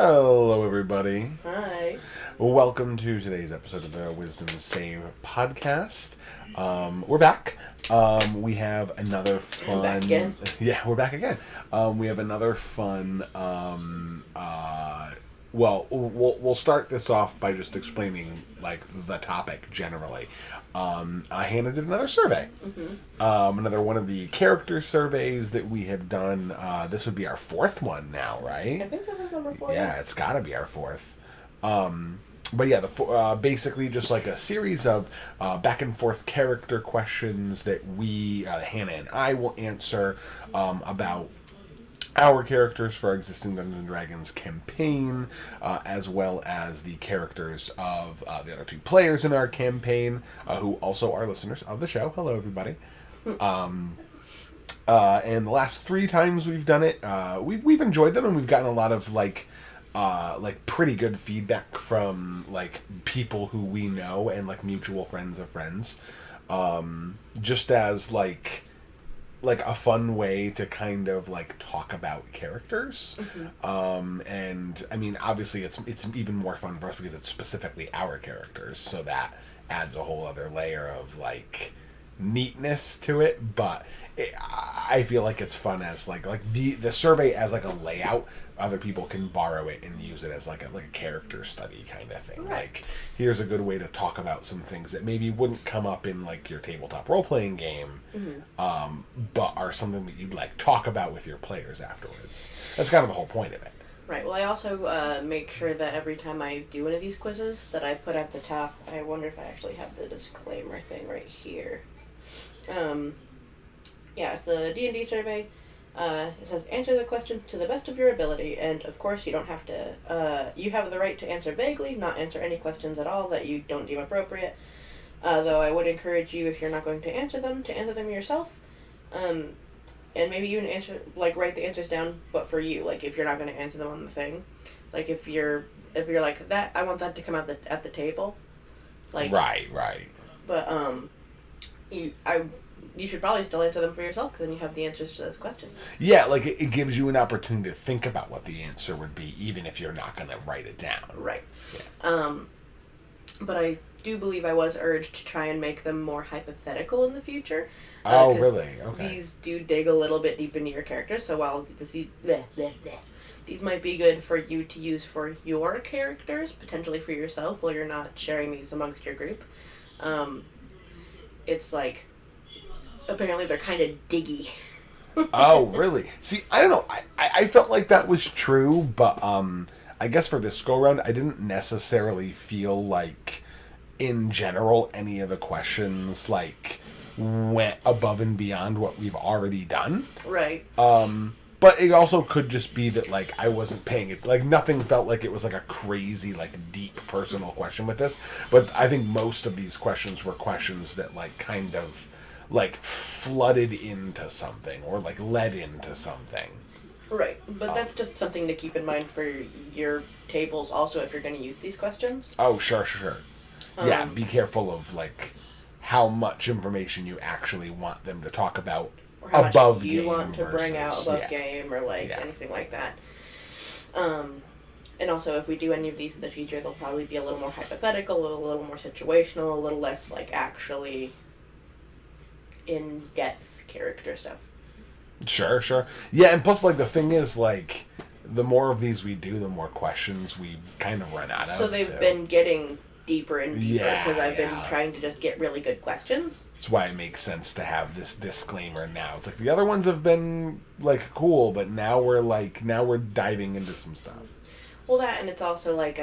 Hello, everybody. Hi. Welcome to today's episode of the Wisdom Save podcast. We're back. We have another fun. Back again. Yeah, we're back again. We have another fun. We'll start this off by just explaining like the topic generally. Hannah did another survey. Mm-hmm. Another one of the character surveys that we have done. This would be our fourth one now, right? I think that was number 4. Yeah, it's got to be our fourth. But yeah, basically just like a series of back and forth character questions that we, Hannah and I, will answer about our characters for our existing Dungeons & Dragons campaign, as well as the characters of the other two players in our campaign, who also are listeners of the show. Hello, everybody. And the last 3 times we've done it, we've enjoyed them, and we've gotten a lot of like pretty good feedback from like people who we know and like mutual friends of friends, just as like a fun way to kind of like talk about characters. Mm-hmm. And I mean, obviously it's even more fun for us because it's specifically our characters, so that adds a whole other layer of like neatness to it. But I feel like it's fun as like the survey as like a layout. Other people can borrow it and use it as like a character study kind of thing. Right. Like, here's a good way to talk about some things that maybe wouldn't come up in like your tabletop role playing game, but are something that you'd like talk about with your players afterwards. That's kind of the whole point of it. Right. Well, I also make sure that every time I do one of these quizzes that I put at the top, I wonder if I actually have the disclaimer thing right here. Yeah, it's the D&D survey. It says, answer the question to the best of your ability, and of course you don't have to, you have the right to answer vaguely, not answer any questions at all that you don't deem appropriate, though I would encourage you, if you're not going to answer them yourself, and maybe even answer, like, write the answers down, but for you, like, if you're not going to answer them on the thing, like, if you're like, that, I want that to come out at the table, like... Right. But, you should probably still answer them for yourself, because then you have the answers to those questions. Yeah, like it gives you an opportunity to think about what the answer would be, even if you're not going to write it down. Right. Yeah. But I do believe I was urged to try and make them more hypothetical in the future. Oh, really? Okay. These do dig a little bit deep into your characters, so while these might be good for you to use for your characters, potentially for yourself, while you're not sharing these amongst your group. It's like... Apparently they're kind of diggy. Oh, really? See, I don't know. I felt like that was true, but I guess for this go-around, I didn't necessarily feel like, in general, any of the questions, like, went above and beyond what we've already done. Right. But it also could just be that, like, I wasn't paying it. Like, nothing felt like it was, like, a crazy, like, deep personal question with this. But I think most of these questions were questions that, like, kind of... like flooded into something or like led into something. Right, but that's just something to keep in mind for your tables also if you're going to use these questions. Oh, sure. Yeah, be careful of like how much information you actually want them to talk about or how above much you game want to bring out above yeah. game or like anything like that. And also if we do any of these in the future, they'll probably be a little more hypothetical, a little more situational, a little less like actually in-depth character stuff. Sure. Yeah, and plus, like, the thing is, like, the more of these we do, the more questions we've kind of run out of. So they've been getting deeper and deeper because I've been trying to just get really good questions. That's why it makes sense to have this disclaimer now. It's like, the other ones have been, like, cool, but now we're diving into some stuff. Well, that, and it's also, like,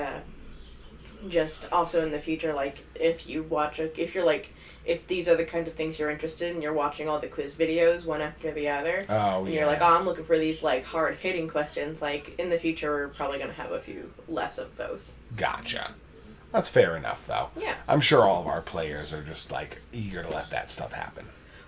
just also in the future, like, if these are the kind of things you're interested in, you're watching all the quiz videos one after the other. Oh, and you're like, oh, I'm looking for these, like, hard-hitting questions. Like, in the future, we're probably going to have a few less of those. Gotcha. That's fair enough, though. Yeah. I'm sure all of our players are just, like, eager to let that stuff happen.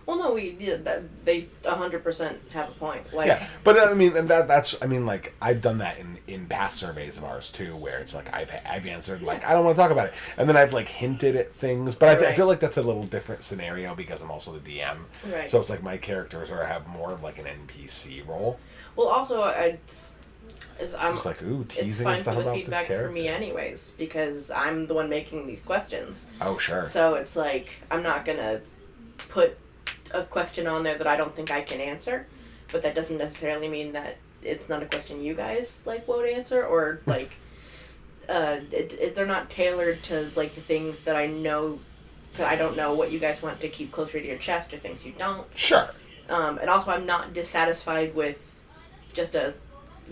Well, no, we did that. They 100% have a point. Like, yeah, but I mean, and that's like I've done that in past surveys of ours too, where it's like I've answered like I don't want to talk about it, and then I've like hinted at things, but I feel like that's a little different scenario because I'm also the DM, right? So it's like my characters have more of like an NPC role. Well, also Just like, ooh, It's teasing fine and stuff for the about this feedback character. for me anyways, because I'm the one making these questions. Oh, sure. So it's like, I'm not gonna put a question on there that I don't think I can answer, but that doesn't necessarily mean that it's not a question you guys, like, won't answer, or, like, they're not tailored to, like, the things that I know, because I don't know what you guys want to keep closer to your chest or things you don't. Sure. And also, I'm not dissatisfied with just a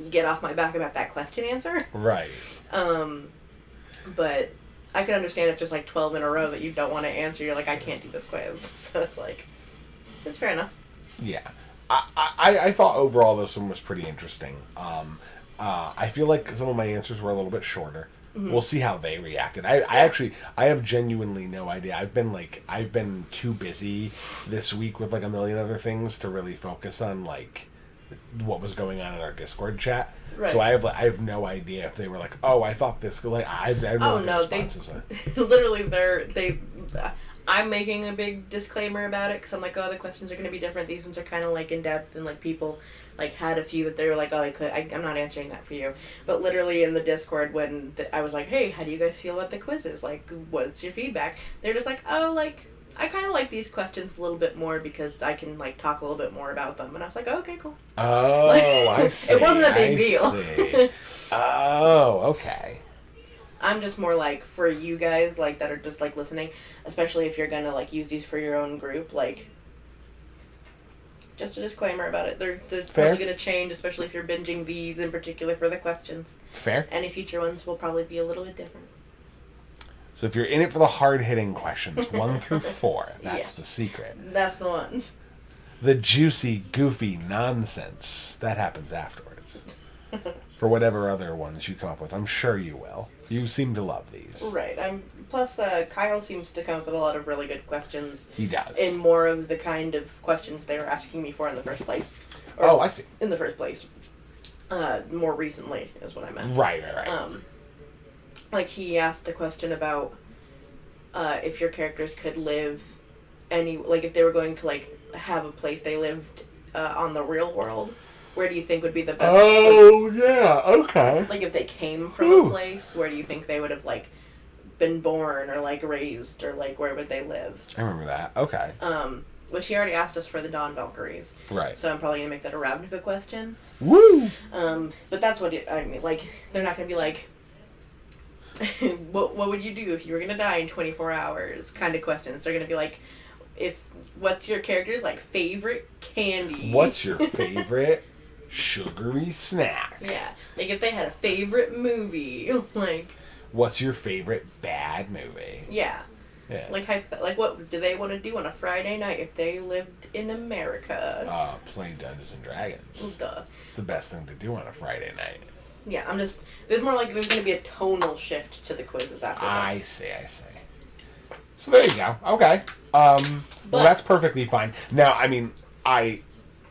get off my back about that question answer. Right. But I can understand if just like 12 in a row that you don't want to answer, you're like, I can't do this quiz. So it's like, it's fair enough. Yeah. I thought overall this one was pretty interesting. I feel like some of my answers were a little bit shorter. Mm-hmm. We'll see how they reacted. I have genuinely no idea. I've been too busy this week with like a million other things to really focus on like what was going on in our Discord chat. Right. So I have no idea if they were like, oh, I thought this, like, I don't know what the responses are. Literally, I'm making a big disclaimer about it because I'm like, oh, the questions are going to be different. These ones are kind of like in depth, and like people like had a few that they were like, oh, I'm not answering that for you. But literally in the Discord when I was like, hey, how do you guys feel about the quizzes? Like, what's your feedback? They're just like, oh, like, I kind of like these questions a little bit more because I can like talk a little bit more about them. And I was like, oh, okay, cool. Oh, I see. It wasn't a big deal. Oh, okay. I'm just more like, for you guys like that are just like listening, especially if you're gonna like use these for your own group, like, just a disclaimer about it. They're probably gonna change, especially if you're binging these in particular for the questions. Fair. Any future ones will probably be a little bit different. So if you're in it for the hard-hitting questions, 1 through 4, that's the secret. That's the ones. The juicy, goofy nonsense, that happens afterwards. For whatever other ones you come up with, I'm sure you will. You seem to love these. Right. Plus, Kyle seems to come up with a lot of really good questions. He does. In more of the kind of questions they were asking me for in the first place. Oh, I see. In the first place. More recently is what I meant. Right. Like, he asked the question about if your characters could live if they were going to, like, have a place they lived on the real world, where do you think would be the best? Oh, yeah, okay. Like, if they came from a place, where do you think they would have, like, been born or, like, raised, or, like, where would they live? I remember that, okay. Which he already asked us for the Dawn Valkyries. Right. So I'm probably going to make that a Ravnica question. Woo! But that's what I mean, like, they're not going to be like, what would you do if you were going to die in 24 hours kind of questions. They're going to be like, what's your character's, like, favorite candy? What's your favorite sugary snack? Yeah. Like, if they had a favorite movie, like... What's your favorite bad movie? Yeah. Yeah. Like, what do they want to do on a Friday night if they lived in America? Play Dungeons and Dragons. Duh. It's the best thing to do on a Friday night. Yeah, there's more like there's going to be a tonal shift to the quizzes after this. I see. So there you go. Okay. Well, that's perfectly fine. Now, I mean, I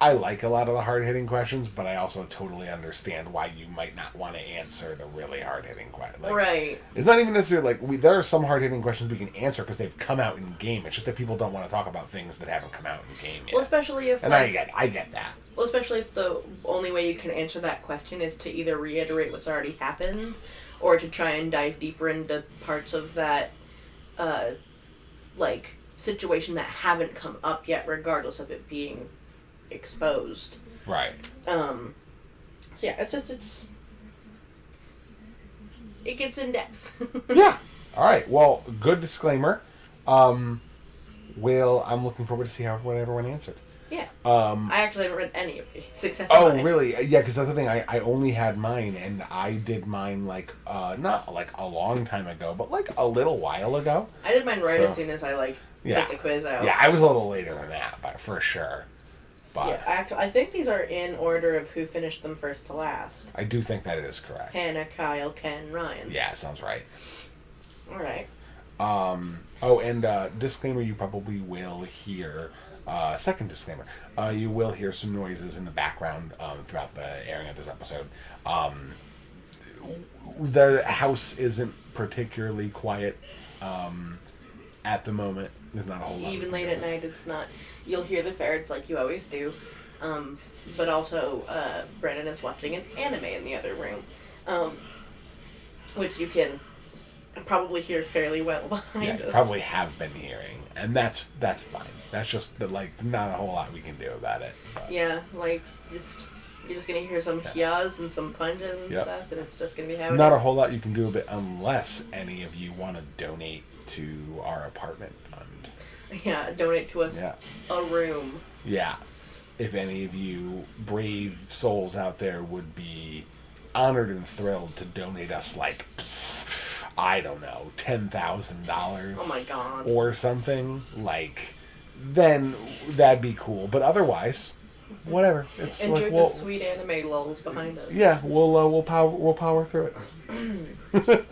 like a lot of the hard-hitting questions, but I also totally understand why you might not want to answer the really hard-hitting questions. Like, right. It's not even necessarily like there are some hard-hitting questions we can answer because they've come out in game. It's just that people don't want to talk about things that haven't come out in game yet. Well, especially if... And I get that. Well, especially if the only way you can answer that question is to either reiterate what's already happened or to try and dive deeper into parts of that, like, situation that haven't come up yet, regardless of it being exposed. Right. So yeah, it gets in depth. Yeah. All right. Well, good disclaimer. I'm looking forward to see how everyone answered. Yeah. I actually haven't read any of these except for Oh, mine. really? Yeah, because that's the thing. I only had mine, and I did mine not like a long time ago, but like a little while ago. I did mine as soon as I picked the quiz out. Yeah, I was a little later than that, but for sure. But yeah, I think these are in order of who finished them first to last. I do think that it is correct. Hannah, Kyle, Ken, Ryan. Yeah, sounds right. All right. Oh, and disclaimer: you probably will hear. Second disclaimer: you will hear some noises in the background throughout the airing of this episode. The house isn't particularly quiet at the moment. There's not a whole lot. Even late at night, it's not. You'll hear the ferrets like you always do. but also Brennan is watching an anime in the other room, which you can probably hear fairly well behind us. Probably have been hearing, and that's fine. That's just not a whole lot we can do about it. But. Yeah, you're just gonna hear some hyas and some punches and stuff, and it's just gonna be how. Not a whole lot you can do about it unless any of you want to donate to our apartment fund. Yeah, donate to us a room. Yeah, if any of you brave souls out there would be honored and thrilled to donate us I don't know, $10,000. Oh my god. Or something, then that'd be cool. But otherwise, whatever. It's enjoy the sweet anime lulls behind us. Yeah, we'll power through it.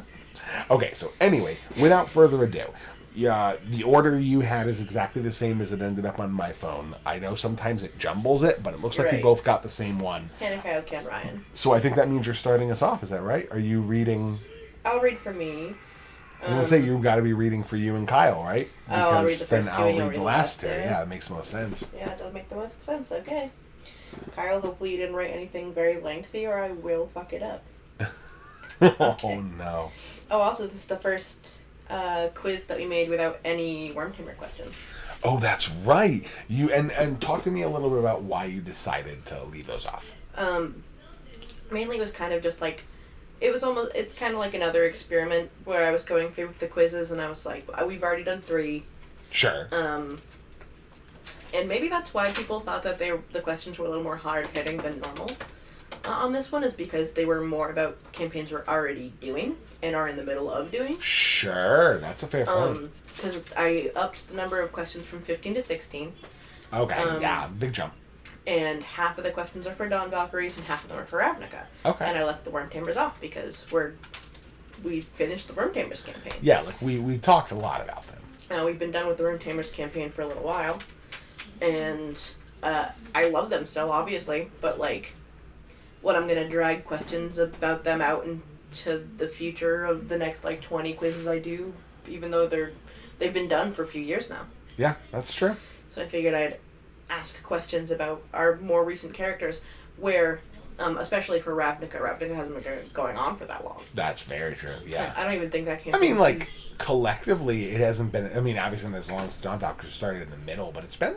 Okay, so anyway, without further ado, the order you had is exactly the same as it ended up on my phone. I know sometimes it jumbles it, but it looks like we both got the same one. Hannah, Kyle, Ken, Ryan. So I think that means you're starting us off. Is that right? Are you reading? I'll read for me. I'm going to say you've got to be reading for you and Kyle, right? Because I'll read the then first I'll two, read the last two. Yeah, it makes most sense. Yeah, it does make the most sense. Okay. Kyle, hopefully you didn't write anything very lengthy or I will fuck it up. Okay. Oh, no. Oh, also, this is the first quiz that we made without any Worm Tamer questions. Oh, that's right. You and talk to me a little bit about why you decided to leave those off. Mainly it was kind of just it's kind of like another experiment where I was going through with the quizzes and I was like, we've already done 3. Sure. And maybe that's why people thought that the questions were a little more hard-hitting than normal on this one, is because they were more about campaigns we're already doing and are in the middle of doing. Sure, that's a fair point. Because I upped the number of questions from 15 to 16. Okay, yeah, big jump. And half of the questions are for Dnd Valkyries and half of them are for Ravnica. Okay. And I left the Worm Tamers off because we finished the Worm Tamers campaign. Yeah, we talked a lot about them. We've been done with the Worm Tamers campaign for a little while. And I love them still, obviously, but what I'm gonna drag questions about them out into the future of the next 20 quizzes I do, even though they've been done for a few years now. Yeah, that's true. So I figured I'd ask questions about our more recent characters, where, especially for Ravnica hasn't been going on for that long. That's very true, yeah. I don't even think that campaign... collectively, it hasn't been... obviously, not as long as Dnd Valkyries started in the middle, but it's been,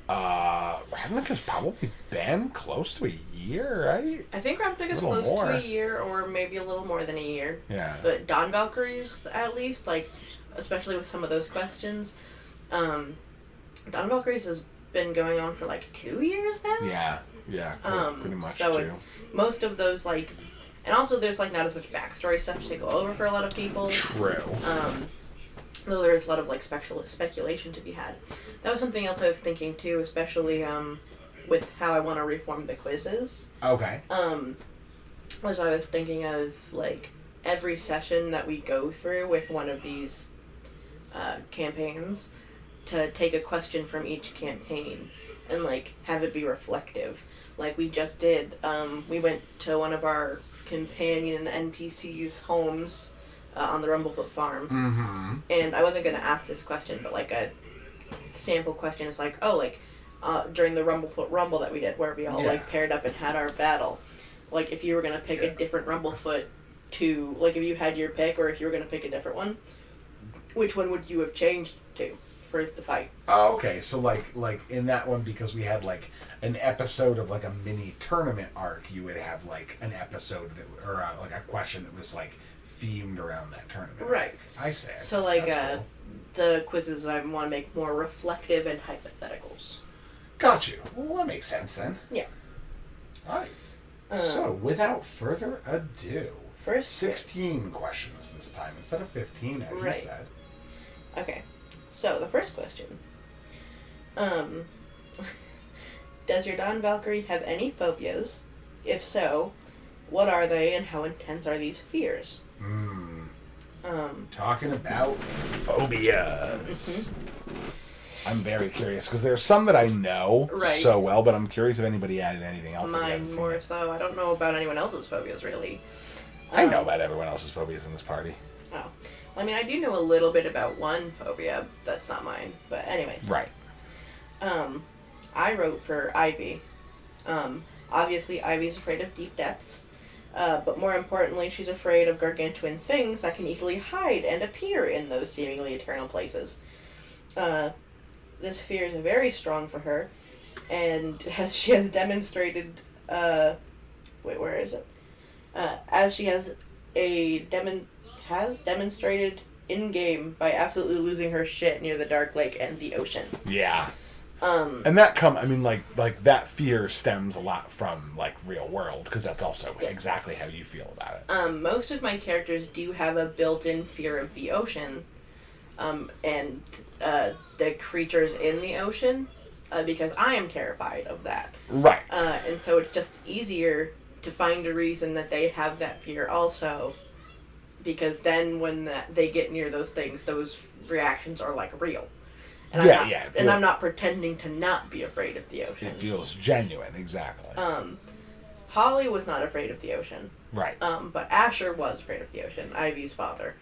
Ravnica's probably been close to a year, right? I think Ravnica's close to a year, or maybe a little more than a year. Yeah. But Dnd Valkyries, at least, especially with some of those questions, Dnd Valkyries has been going on for 2 years now. Yeah, pretty much so too. Most of those and also there's not as much backstory stuff to go over for a lot of people. True. Though there's a lot of speculation to be had. That was something else I was thinking too, especially with how I want to reform the quizzes. Okay. Was I was thinking of every session that we go through with one of these campaigns, to take a question from each campaign and have it be reflective. We just did. We went to one of our companion NPCs' homes on the Rumblefoot farm. Mm-hmm. And I wasn't going to ask this question, but a sample question is during the Rumblefoot Rumble that we did, where we all paired up and had our battle. If you were going to pick a different Rumblefoot to, if you had your pick, or if you were going to pick a different one, which one would you have changed to for the fight? Oh, okay. So in that one, because we had an episode of a mini tournament arc, you would have an episode that, or a question that was themed around that tournament. Right. I see. So cool. The quizzes I want to make more reflective and hypotheticals. Got you. Well, that makes sense then. Yeah. All right. So without further ado, first 16 questions this time instead of 15, as you said. Okay. So, the first question. Does your Dnd Valkyrie have any phobias? If so, what are they and how intense are these fears? Talking about phobias. I'm very curious, because there's some that I know so well, but I'm curious if anybody added anything else. Mine more so. I don't know about anyone else's phobias, really. I know about everyone else's phobias in this party. Oh. Well, I do know a little bit about one phobia that's not mine, but anyways. Right. I wrote for Ivy, Obviously, Ivy's afraid of deep depths. But more importantly, she's afraid of gargantuan things that can easily hide and appear in those seemingly eternal places. This fear is very strong for her, and as she has demonstrated, where is it? As she has demonstrated in game by absolutely losing her shit near the Dark Lake and the ocean. Yeah. And that that fear stems a lot from real world, because that's also exactly how you feel about it. Most of my characters do have a built-in fear of the ocean, and the creatures in the ocean, because I am terrified of that. Right. And so it's just easier to find a reason that they have that fear also, because then when they get near those things, those reactions are real. And I'm not pretending to not be afraid of the ocean. It feels genuine, exactly. Holly was not afraid of the ocean. Right. But Asher was afraid of the ocean, Ivy's father.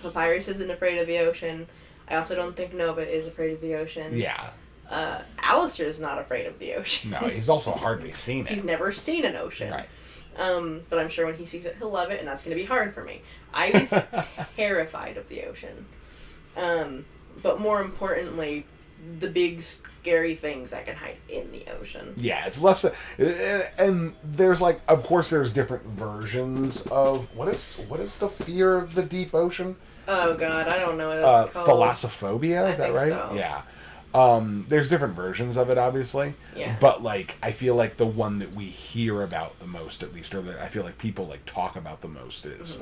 Papyrus isn't afraid of the ocean. I also don't think Nova is afraid of the ocean. Yeah. Alistair's not afraid of the ocean. No, he's also hardly seen it. He's never seen an ocean. Right. But I'm sure when he sees it, he'll love it, and that's going to be hard for me. Ivy's terrified of the ocean. But more importantly, the big, scary things that can hide in the ocean. Yeah, it's less... And there's, of course there's different versions of... What is the fear of the deep ocean? Oh, God, I don't know what it's called. Thalassophobia, is that right? So. Yeah. There's different versions of it, obviously. Yeah. But, I feel like the one that we hear about the most, at least, or that I feel like people, talk about the most is,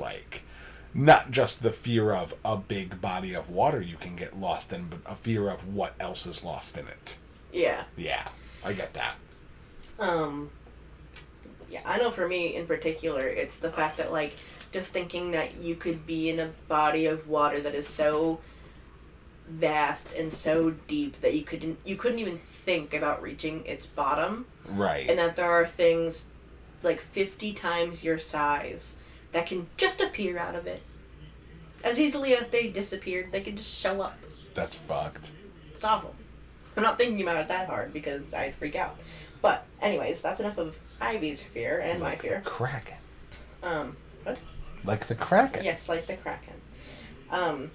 not just the fear of a big body of water you can get lost in, but a fear of what else is lost in it. Yeah. Yeah, I get that. Yeah, I know for me in particular, it's the fact that, just thinking that you could be in a body of water that is so vast and so deep that you couldn't even think about reaching its bottom. Right. And that there are things 50 times your size that can just appear out of it. As easily as they disappeared, they can just show up. That's fucked. It's awful. I'm not thinking about it that hard because I'd freak out. But anyways, that's enough of Ivy's fear and my fear. The Kraken. What? Like the Kraken. Yes, like the Kraken.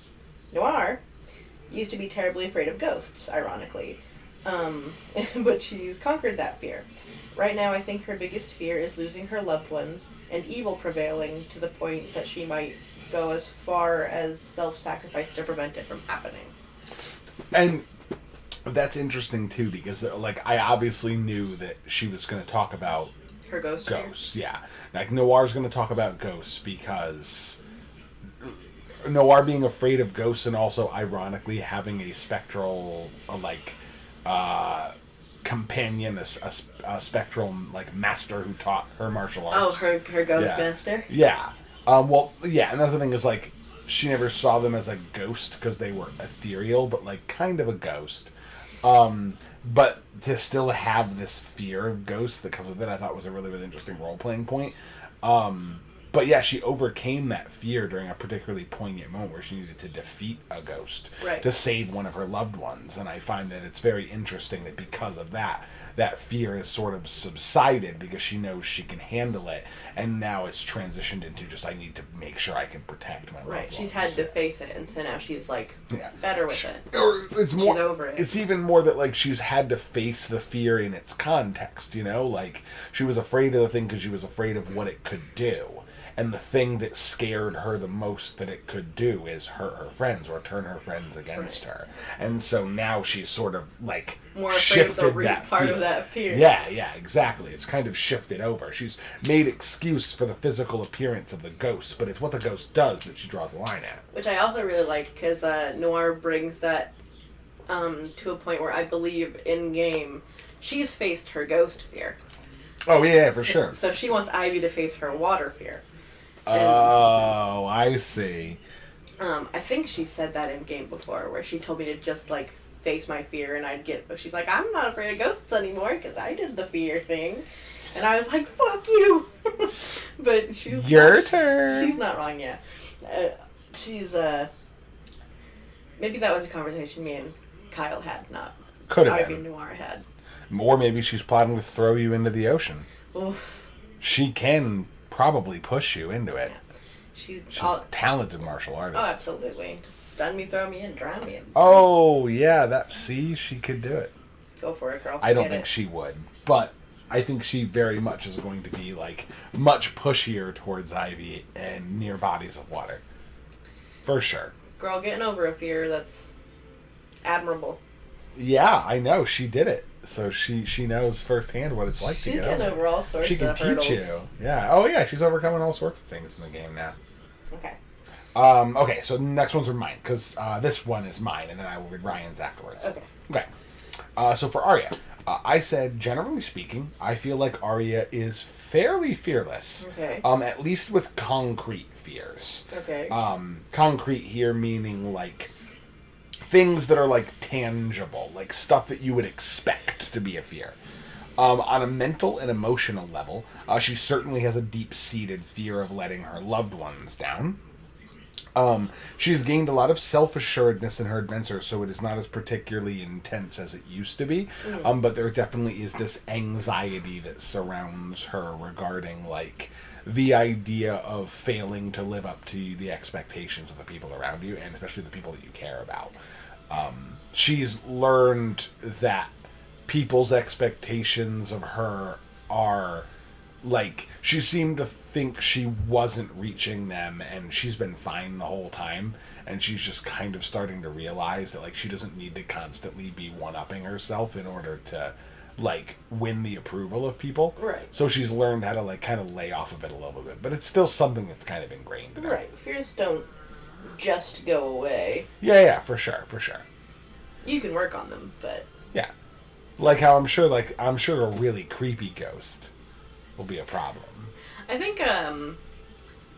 Noir used to be terribly afraid of ghosts, ironically. But she's conquered that fear. Right now, I think her biggest fear is losing her loved ones and evil prevailing to the point that she might go as far as self-sacrifice to prevent it from happening. And that's interesting, too, because, I obviously knew that she was going to talk about Her ghosts, yeah. Noir's going to talk about ghosts because Noir being afraid of ghosts and also, ironically, having a spectral, companion, a spectral master who taught her martial arts. Oh, her ghost master? Yeah. And that's the thing is she never saw them as a ghost because they were ethereal, but kind of a ghost. But to still have this fear of ghosts that comes with it, I thought was a really, really interesting role-playing point. But yeah, she overcame that fear during a particularly poignant moment where she needed to defeat a ghost to save one of her loved ones. And I find that it's very interesting that because of that fear has sort of subsided because she knows she can handle it. And now it's transitioned into just, I need to make sure I can protect my loved ones. Right, she's had to face it, and so now she's, better with it. Or it's more, she's over it. It's even more that, she's had to face the fear in its context, she was afraid of the thing because she was afraid of what it could do. And the thing that scared her the most that it could do is hurt her friends or turn her friends against her. And so now she's sort of more shifted afraid of the part of that fear. Yeah, exactly. It's kind of shifted over. She's made excuse for the physical appearance of the ghost, but it's what the ghost does that she draws a line at. Which I also really like because Noir brings that to a point where I believe in game she's faced her ghost fear. Oh yeah, for sure. So she wants Ivy to face her water fear. Oh, I see. I think she said that in game before, where she told me to just face my fear, and I'd get. She's like, I'm not afraid of ghosts anymore because I did the fear thing, and I was like, fuck you. But she's your turn. She's not wrong, yeah. She's maybe that was a conversation me and Kyle had, not Could have Ivy been. Noir had. Or maybe she's plotting to throw you into the ocean. Oof. She can probably push you into it. Yeah. She's a talented martial artist. Oh, absolutely. Just stun me, throw me in, drown me in. Oh, yeah, she could do it. Go for it, girl. I don't think she would, but I think she very much is going to be, like, much pushier towards Ivy and near bodies of water. For sure. Girl getting over a fear, that's admirable. Yeah, I know. She did it. So she knows firsthand what it's like to get over all sorts of hurdles. She can teach you. Yeah. Oh, yeah, she's overcoming all sorts of things in the game now. Okay. Okay, so the next ones are mine, because this one is mine, and then I will read Ryan's afterwards. Okay. So for Arya, I said, generally speaking, I feel like Arya is fairly fearless. Okay. At least with concrete fears. Okay. Concrete here meaning, like, things that are, like, tangible, like stuff that you would expect to be a fear. On a mental and emotional level, she certainly has a deep-seated fear of letting her loved ones down. She's gained a lot of self-assuredness in her adventure, so it is not as particularly intense as it used to be. But there definitely is this anxiety that surrounds her regarding, like, the idea of failing to live up to the expectations of the people around you, and especially the people that you care about. She's learned that people's expectations of her are, like, she seemed to think she wasn't reaching them, and she's been fine the whole time, and she's just kind of starting to realize that, like, she doesn't need to constantly be one-upping herself in order to, like, win the approval of people. Right. So she's learned how to, like, kind of lay off of it a little bit, but it's still something that's kind of ingrained in her. Right. Fears don't just go away. Yeah, for sure. You can work on them, but... Yeah. Like how I'm sure a really creepy ghost will be a problem. I think,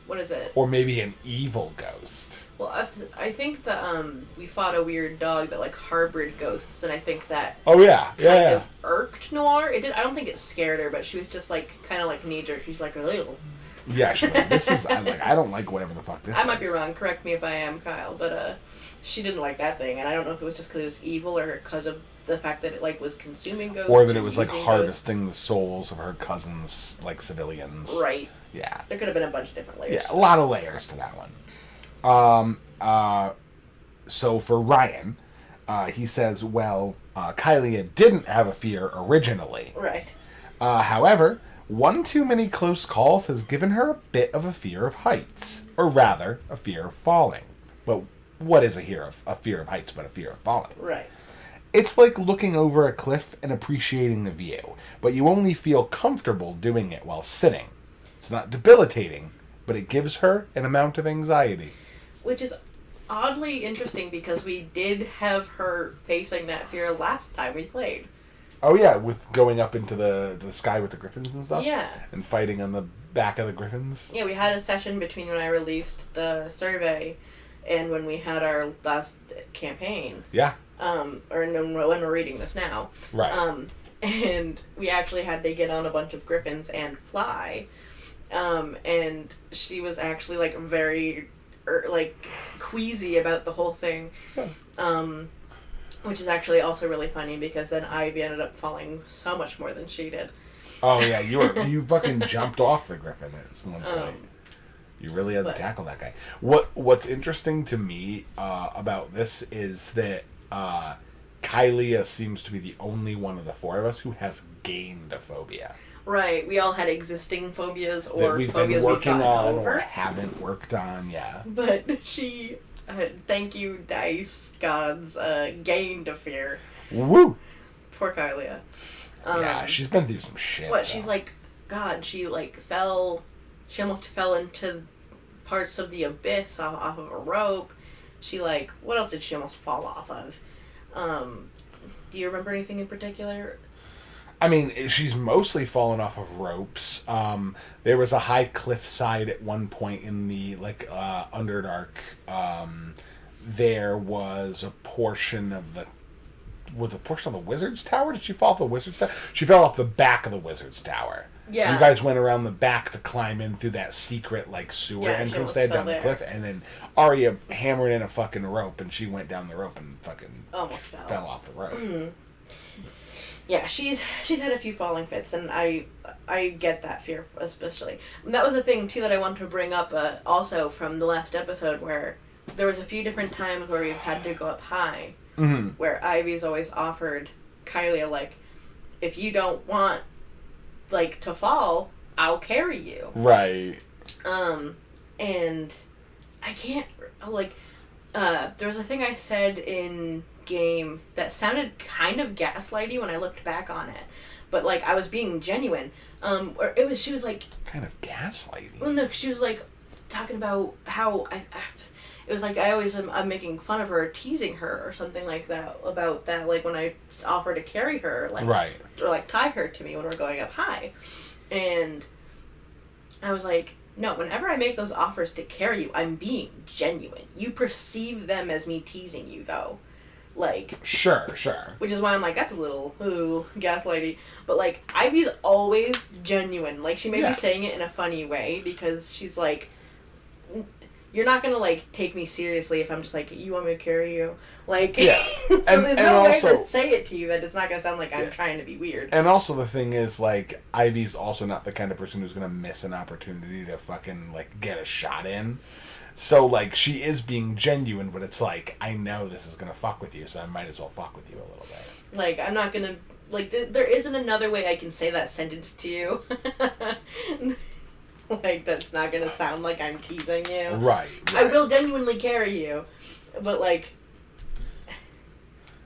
what is it? Or maybe an evil ghost. Well, I think that, we fought a weird dog that, like, harbored ghosts, and I think that... Oh, yeah. Kind of irked Noir. I don't think it scared her, but she was just, like, kind of, like, knee-jerk. She's like, ugh. Yeah, she's like, I don't like whatever the fuck this is. I might be wrong. Correct me if I am, Kyle, but, she didn't like that thing, and I don't know if it was just because it was evil or because of the fact that it, like, was consuming ghosts. Or that it was, like, ghosts. harvesting the souls of her cousins, like, civilians. Right. Yeah. There could have been a bunch of different layers. Yeah, a lot of layers to that one. So for Ryan, he says, well, Kylia didn't have a fear originally. Right. However, one too many close calls has given her a bit of a fear of heights. Or rather, a fear of falling. But what is a fear of heights but a fear of falling? Right. It's like looking over a cliff and appreciating the view, but you only feel comfortable doing it while sitting. It's not debilitating, but it gives her an amount of anxiety. Which is oddly interesting because we did have her facing that fear last time we played. Oh yeah, with going up into the sky with the griffins and stuff? Yeah. And fighting on the back of the griffins? Yeah, we had a session between when I released the survey and when we had our last campaign. Yeah. Or when we're reading this now. Right. And we actually had to get on a bunch of griffins and fly. And she was actually, like, very, like, queasy about the whole thing. Yeah. Which is actually also really funny because then Ivy ended up falling so much more than she did. Oh, yeah, you fucking jumped off the griffin at one point. You really had to tackle that guy. What's interesting to me about this is that Kylia seems to be the only one of the four of us who has gained a phobia. Right, we all had existing phobias or that we've phobias been working on over. or haven't worked on, yeah. But she, thank you, dice gods, gained a fear. Woo! Poor Kylia. Yeah, she's been through some shit. What, she's like, God, she, like, she almost fell into parts of the abyss off of a rope. She, like, what else did she almost fall off of? Do you remember anything in particular? I mean, she's mostly fallen off of ropes. There was a high cliffside at one point in the, like, Underdark. There was a portion of the... Was a portion of the Wizard's Tower? Did she fall off the Wizard's Tower? She fell off the back of the Wizard's Tower. Yeah. You guys went around the back to climb in through that secret, like, sewer entrance they had down the cliff, and then Arya hammered in a fucking rope, and she went down the rope and fucking almost fell off the rope. Mm-hmm. Yeah, she's had a few falling fits, and I get that fear especially. And that was the thing too that I wanted to bring up also from the last episode, where there was a few different times where we've had to go up high, where Ivy's always offered Kylie, like, if you don't want, like, to fall, I'll carry you. Right. And I can't, like, there was a thing I said in game that sounded kind of gaslighty when I looked back on it, but, like, I was being genuine. Or she was like, kind of gaslighty. Well, no, she was like talking about how it was like I'm making fun of her, or teasing her, or something like that, about that, like, when I offer to carry her, like, right, or like tie her to me when we're going up high, and I was like, no, whenever I make those offers to carry you, I'm being genuine. You perceive them as me teasing you, though. Like... Sure. Which is why I'm like, that's a little, gaslighty. But, like, Ivy's always genuine. Like, she may be saying it in a funny way, because she's like, you're not gonna, like, take me seriously if I'm just like, you want me to carry you? Like, yeah. So and, there's and no also, way to say it to you that it's not gonna sound like I'm trying to be weird. And also the thing is, like, Ivy's also not the kind of person who's gonna miss an opportunity to fucking, like, get a shot in. So, like, she is being genuine, but it's like, I know this is gonna fuck with you, so I might as well fuck with you a little bit. Like, I'm not gonna, like, there isn't another way I can say that sentence to you. Like, that's not gonna sound like I'm teasing you. Right. I will genuinely carry you, but, like...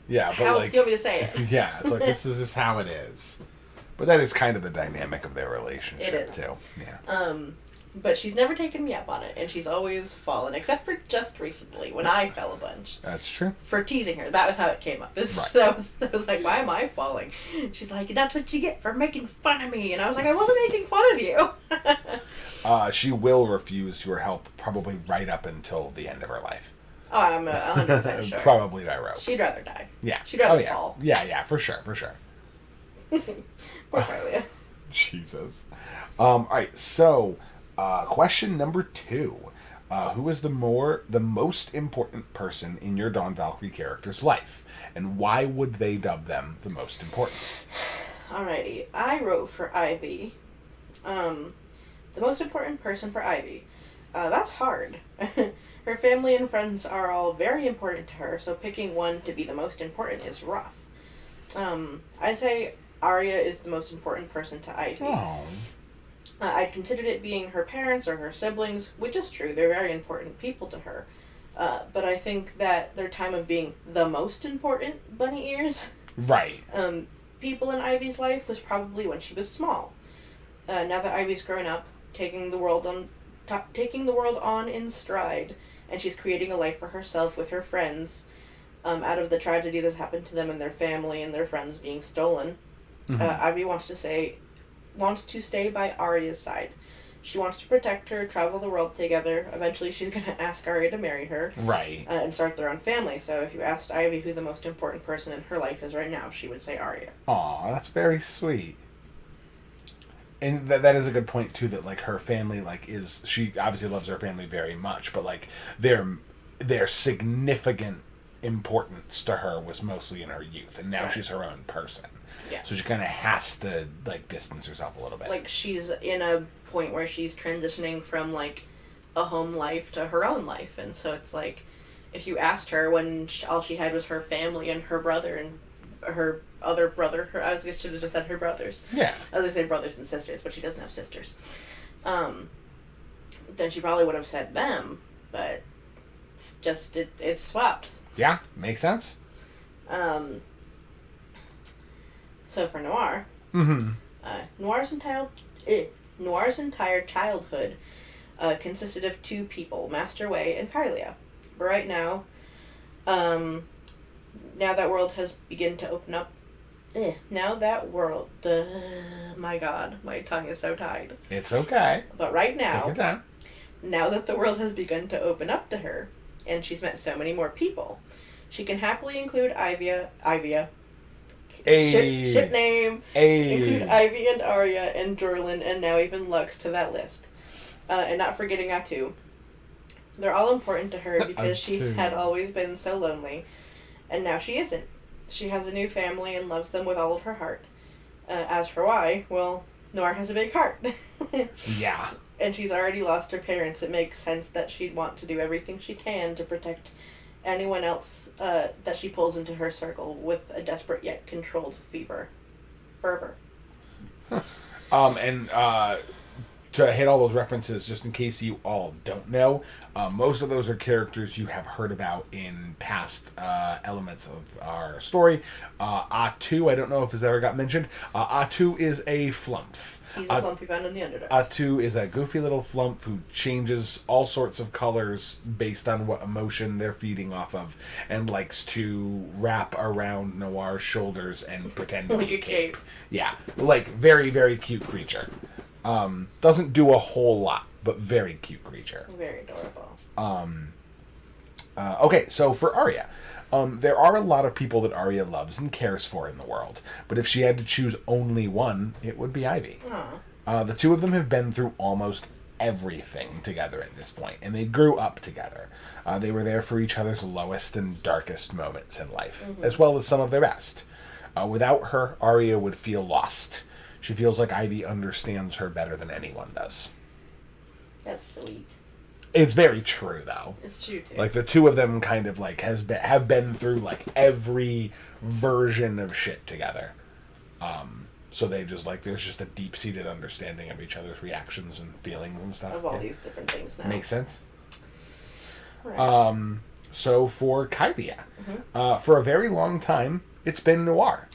Yeah, but, how like... else do you want me to say it? Yeah, it's like, this is how it is. But that is kind of the dynamic of their relationship, it is. too. Yeah. But she's never taken me up on it, and she's always fallen, except for just recently, when I fell a bunch. That's true. For teasing her. That was how it came up. Right. That was like, why am I falling? She's like, that's what you get for making fun of me. And I was like, I wasn't making fun of you. She will refuse your help probably right up until the end of her life. Oh, I'm 100% sure. Probably by rope. She'd rather die. Yeah. She'd rather yeah. fall. Yeah, for sure. Poor Arya. Jesus. Alright, so... question number 2. Who is the most important person in your Dawn Valkyrie character's life? And why would they dub them the most important? Alrighty. I wrote for Ivy. The most important person for Ivy. That's hard. Her family and friends are all very important to her, so picking one to be the most important is rough. I'd say Arya is the most important person to Ivy. Oh. I'd considered it being her parents or her siblings, which is true. They're very important people to her. But I think that their time of being the most important bunny ears, Right. people in Ivy's life was probably when she was small. Now that Ivy's grown up, taking the world on in stride, and she's creating a life for herself with her friends, out of the tragedy that's happened to them and their family and their friends being stolen. Ivy wants to stay by Arya's side. She wants to protect her, travel the world together. Eventually she's going to ask Arya to marry her. Right. And start their own family. So if you asked Ivy who the most important person in her life is right now, she would say Arya. Aw, that's very sweet. And that is a good point, too, that, like, her family, like, she obviously loves her family very much, but, like, their significant importance to her was mostly in her youth, and now she's her own person. Yeah. So she kind of has to, like, distance herself a little bit. Like, she's in a point where she's transitioning from, like, a home life to her own life. And so it's like, if you asked her when all she had was her family and her brother and her other brother, I should have just said her brothers. Yeah. I was going to say brothers and sisters, but she doesn't have sisters. Then she probably would have said them, but it's just, it's swapped. Yeah, makes sense. So for Noir, Noir's entire childhood consisted of two people, Master Wei and Kylia. But right now, now that world has begun to open up. My God, my tongue is so tied. It's okay. But right now, take your time. Now that the world has begun to open up to her, and she's met so many more people, she can happily include Ivy. Hey. Ship name. Hey. Include Ivy and Arya and Jorlin and now even Lux to that list. And not forgetting Atu. They're all important to her because she had always been so lonely. And now she isn't. She has a new family and loves them with all of her heart. As for why, well, Noir has a big heart. Yeah. And she's already lost her parents. It makes sense that she'd want to do everything she can to protect anyone else that she pulls into her circle with a desperate yet controlled fervor. And to hit all those references, just in case you all don't know, most of those are characters you have heard about in past elements of our story. Atu, I don't know if it's ever got mentioned. Atu is a flump. He's a flump we found in the Underdark. Atu is a goofy little flump who changes all sorts of colors based on what emotion they're feeding off of, and likes to wrap around Noir's shoulders and pretend to be a cape. Yeah, like very, very cute creature. Doesn't do a whole lot, but very cute creature. Very adorable. Okay, so for Arya, there are a lot of people that Arya loves and cares for in the world, but if she had to choose only one, it would be Ivy. The two of them have been through almost everything together at this point, and they grew up together. They were there for each other's lowest and darkest moments in life, as well as some of their best. Without her, Arya would feel lost. She feels like Ivy understands her better than anyone does. That's sweet. It's very true, though. It's true, too. Like, the two of them kind of, like, have been through, like, every version of shit together. So they just, like, there's just a deep-seated understanding of each other's reactions and feelings and stuff. Of all these different things now. Makes sense. Right. So for Kylia, for a very long time, it's been Noir.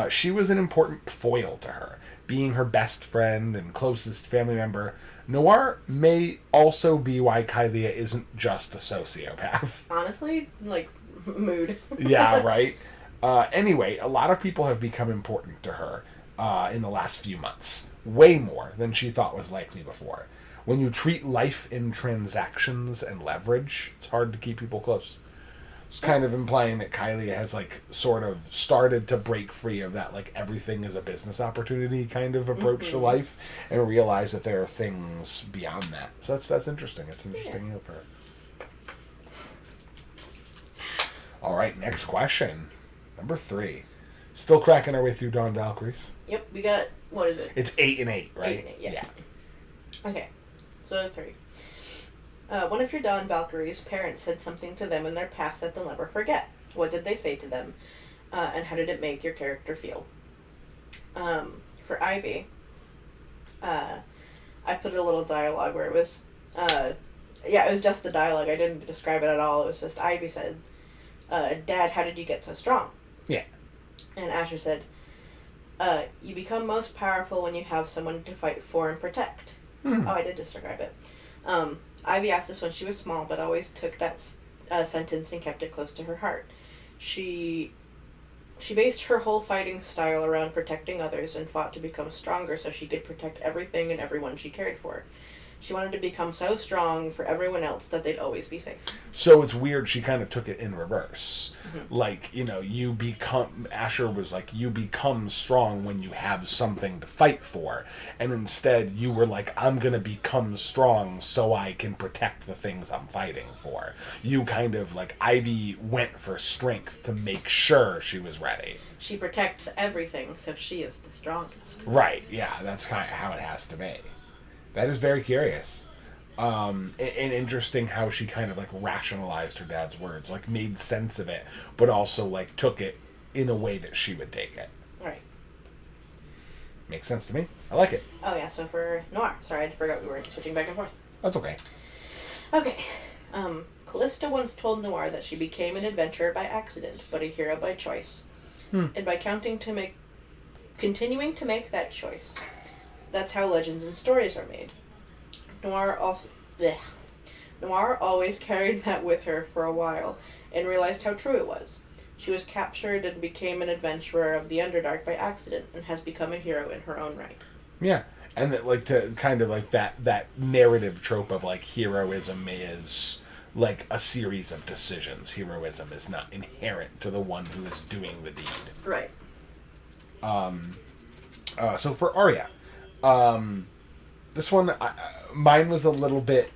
She was an important foil to her, being her best friend and closest family member. Noir may also be why Kylia isn't just a sociopath. Honestly, like, mood. Yeah, right? Anyway, a lot of people have become important to her in the last few months. Way more than she thought was likely before. When you treat life in transactions and leverage, it's hard to keep people close. It's kind of implying that Kylie has, like, sort of started to break free of that, like, everything is a business opportunity kind of approach to life, and realize that there are things beyond that. So that's interesting. It's an interesting deal for her. All right, next question. Number 3. Still cracking our way through Dawn Valkyries. Yep, we got, what is it? It's 8 and 8, right? 8 and 8, yeah. Okay, so 3. One of your Dawn Valkyries' parents said something to them in their past that they'll never forget. What did they say to them? And how did it make your character feel? For Ivy, I put a little dialogue where it was, it was just the dialogue. I didn't describe it at all. It was just Ivy said, Dad, how did you get so strong? Yeah. And Asher said, you become most powerful when you have someone to fight for and protect. Oh, I did describe it. Ivy asked this when she was small, but always took that sentence and kept it close to her heart. She based her whole fighting style around protecting others and fought to become stronger so she could protect everything and everyone she cared for. She wanted to become so strong for everyone else that they'd always be safe. So it's weird she kind of took it in reverse. Like, Asher was like, you become strong when you have something to fight for. And instead you were like, I'm going to become strong so I can protect the things I'm fighting for. You kind of, like, Ivy went for strength to make sure she was ready. She protects everything, so she is the strongest. Right, yeah, that's kind of how it has to be. That is very curious. And interesting how she kind of, like, rationalized her dad's words, like, made sense of it, but also, like, took it in a way that she would take it. Right. Makes sense to me. I like it. Oh, yeah, so for Noir. Sorry, I forgot we were switching back and forth. That's okay. Okay. Callista once told Noir that she became an adventurer by accident, but a hero by choice. And by continuing to make that choice. That's how legends and stories are made. Noir always carried that with her for a while, and realized how true it was. She was captured and became an adventurer of the Underdark by accident, and has become a hero in her own right. Yeah, and that, like, to kind of, like, that narrative trope of, like, heroism is, like, a series of decisions. Heroism is not inherent to the one who is doing the deed. Right. So for Arya, this one, mine was a little bit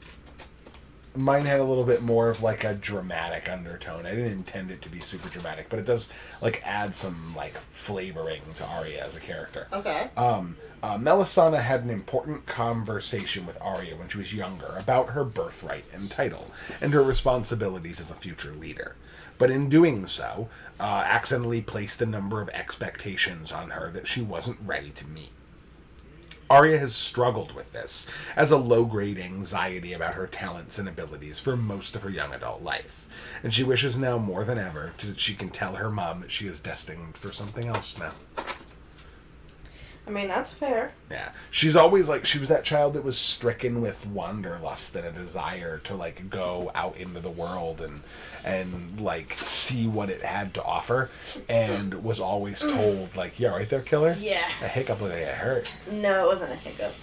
Mine had a little bit more of like a dramatic undertone. I didn't intend it to be super dramatic, but it does like add some like flavoring to Arya as a character. Okay. Melisana had an important conversation with Arya when she was younger about her birthright and title and her responsibilities as a future leader. But in doing so, accidentally placed a number of expectations on her that she wasn't ready to meet. Arya has struggled with this as a low-grade anxiety about her talents and abilities for most of her young adult life, and she wishes now more than ever that she can tell her mom that she is destined for something else now. I mean, that's fair. Yeah. She's always, like, she was that child that was stricken with wanderlust and a desire to, like, go out into the world and like, see what it had to offer, and was always told, like, yeah, right there, killer? Yeah. A hiccup like it hurt. No, it wasn't a hiccup.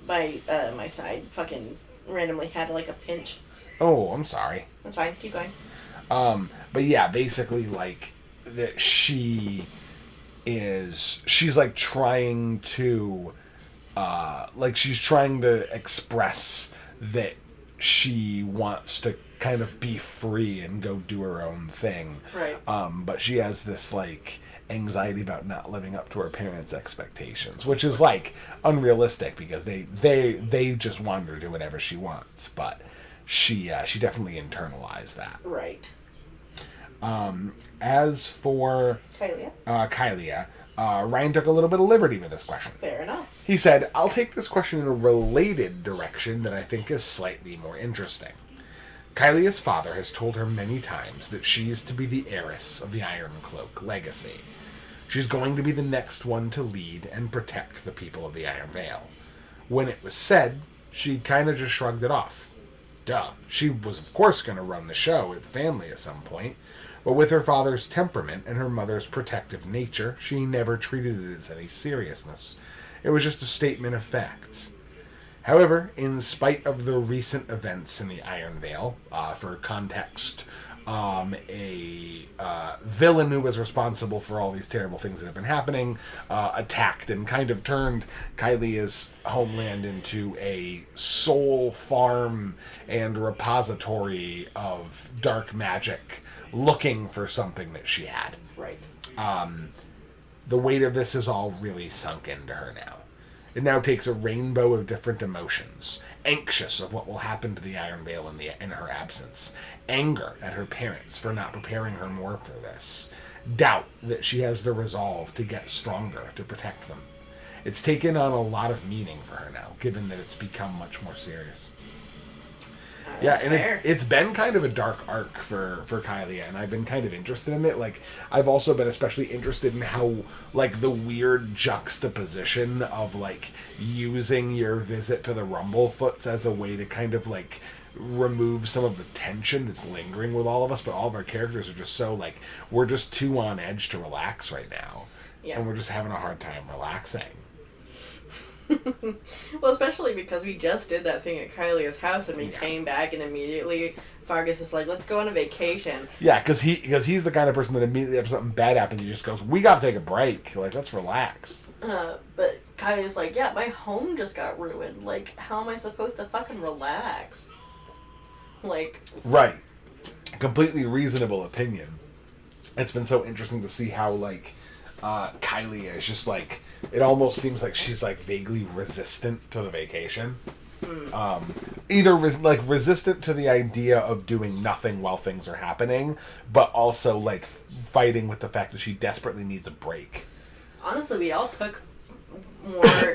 My side fucking randomly had, like, a pinch. Oh, I'm sorry. That's fine. Keep going. But yeah, basically, like, that she's like trying to she's trying to express that she wants to kind of be free and go do her own thing, right? But she has this like anxiety about not living up to her parents' expectations, which is like unrealistic because they just want her to do whatever she wants, but she definitely internalized that, right? As for Kylia, Ryan took a little bit of liberty with this question. Fair enough. He said, I'll take this question in a related direction that I think is slightly more interesting. Kylia's father has told her many times that she is to be the heiress of the Iron Cloak legacy. She's going to be the next one to lead and protect the people of the Iron Vale. When it was said, she kind of just shrugged it off. Duh. She was, of course, going to run the show with the family at some point. But with her father's temperament and her mother's protective nature, she never treated it as any seriousness. It was just a statement of fact. However, in spite of the recent events in the Iron Vale, for context, a villain who was responsible for all these terrible things that have been happening attacked and kind of turned Kylia's homeland into a soul farm and repository of dark magic, looking for something that she had. Right. The weight of this is all really sunk into her now. It now takes a rainbow of different emotions. Anxious of what will happen to the Iron Vale in her absence. Anger at her parents for not preparing her more for this. Doubt that she has the resolve to get stronger to protect them. It's taken on a lot of meaning for her now, given that it's become much more serious. Yeah, and it's been kind of a dark arc for Kylia, and I've been kind of interested in it. Like, I've also been especially interested in how, like, the weird juxtaposition of, like, using your visit to the Rumblefoots as a way to kind of, like, remove some of the tension that's lingering with all of us, but all of our characters are just so, like, we're just too on edge to relax right now. Yeah. And we're just having a hard time relaxing. Well, especially because we just did that thing at Kylia's house and we came back and immediately Fargus is like, let's go on a vacation. Yeah, because he's the kind of person that immediately after something bad happens, he just goes, we gotta take a break. Like, let's relax. But Kylia's like, yeah, my home just got ruined. Like, how am I supposed to fucking relax? Like... Right. Completely reasonable opinion. It's been so interesting to see how, like, Kylia is just like, it almost seems like she's like vaguely resistant to the vacation. Either resistant to the idea of doing nothing while things are happening, but also like fighting with the fact that she desperately needs a break. Honestly, we all took more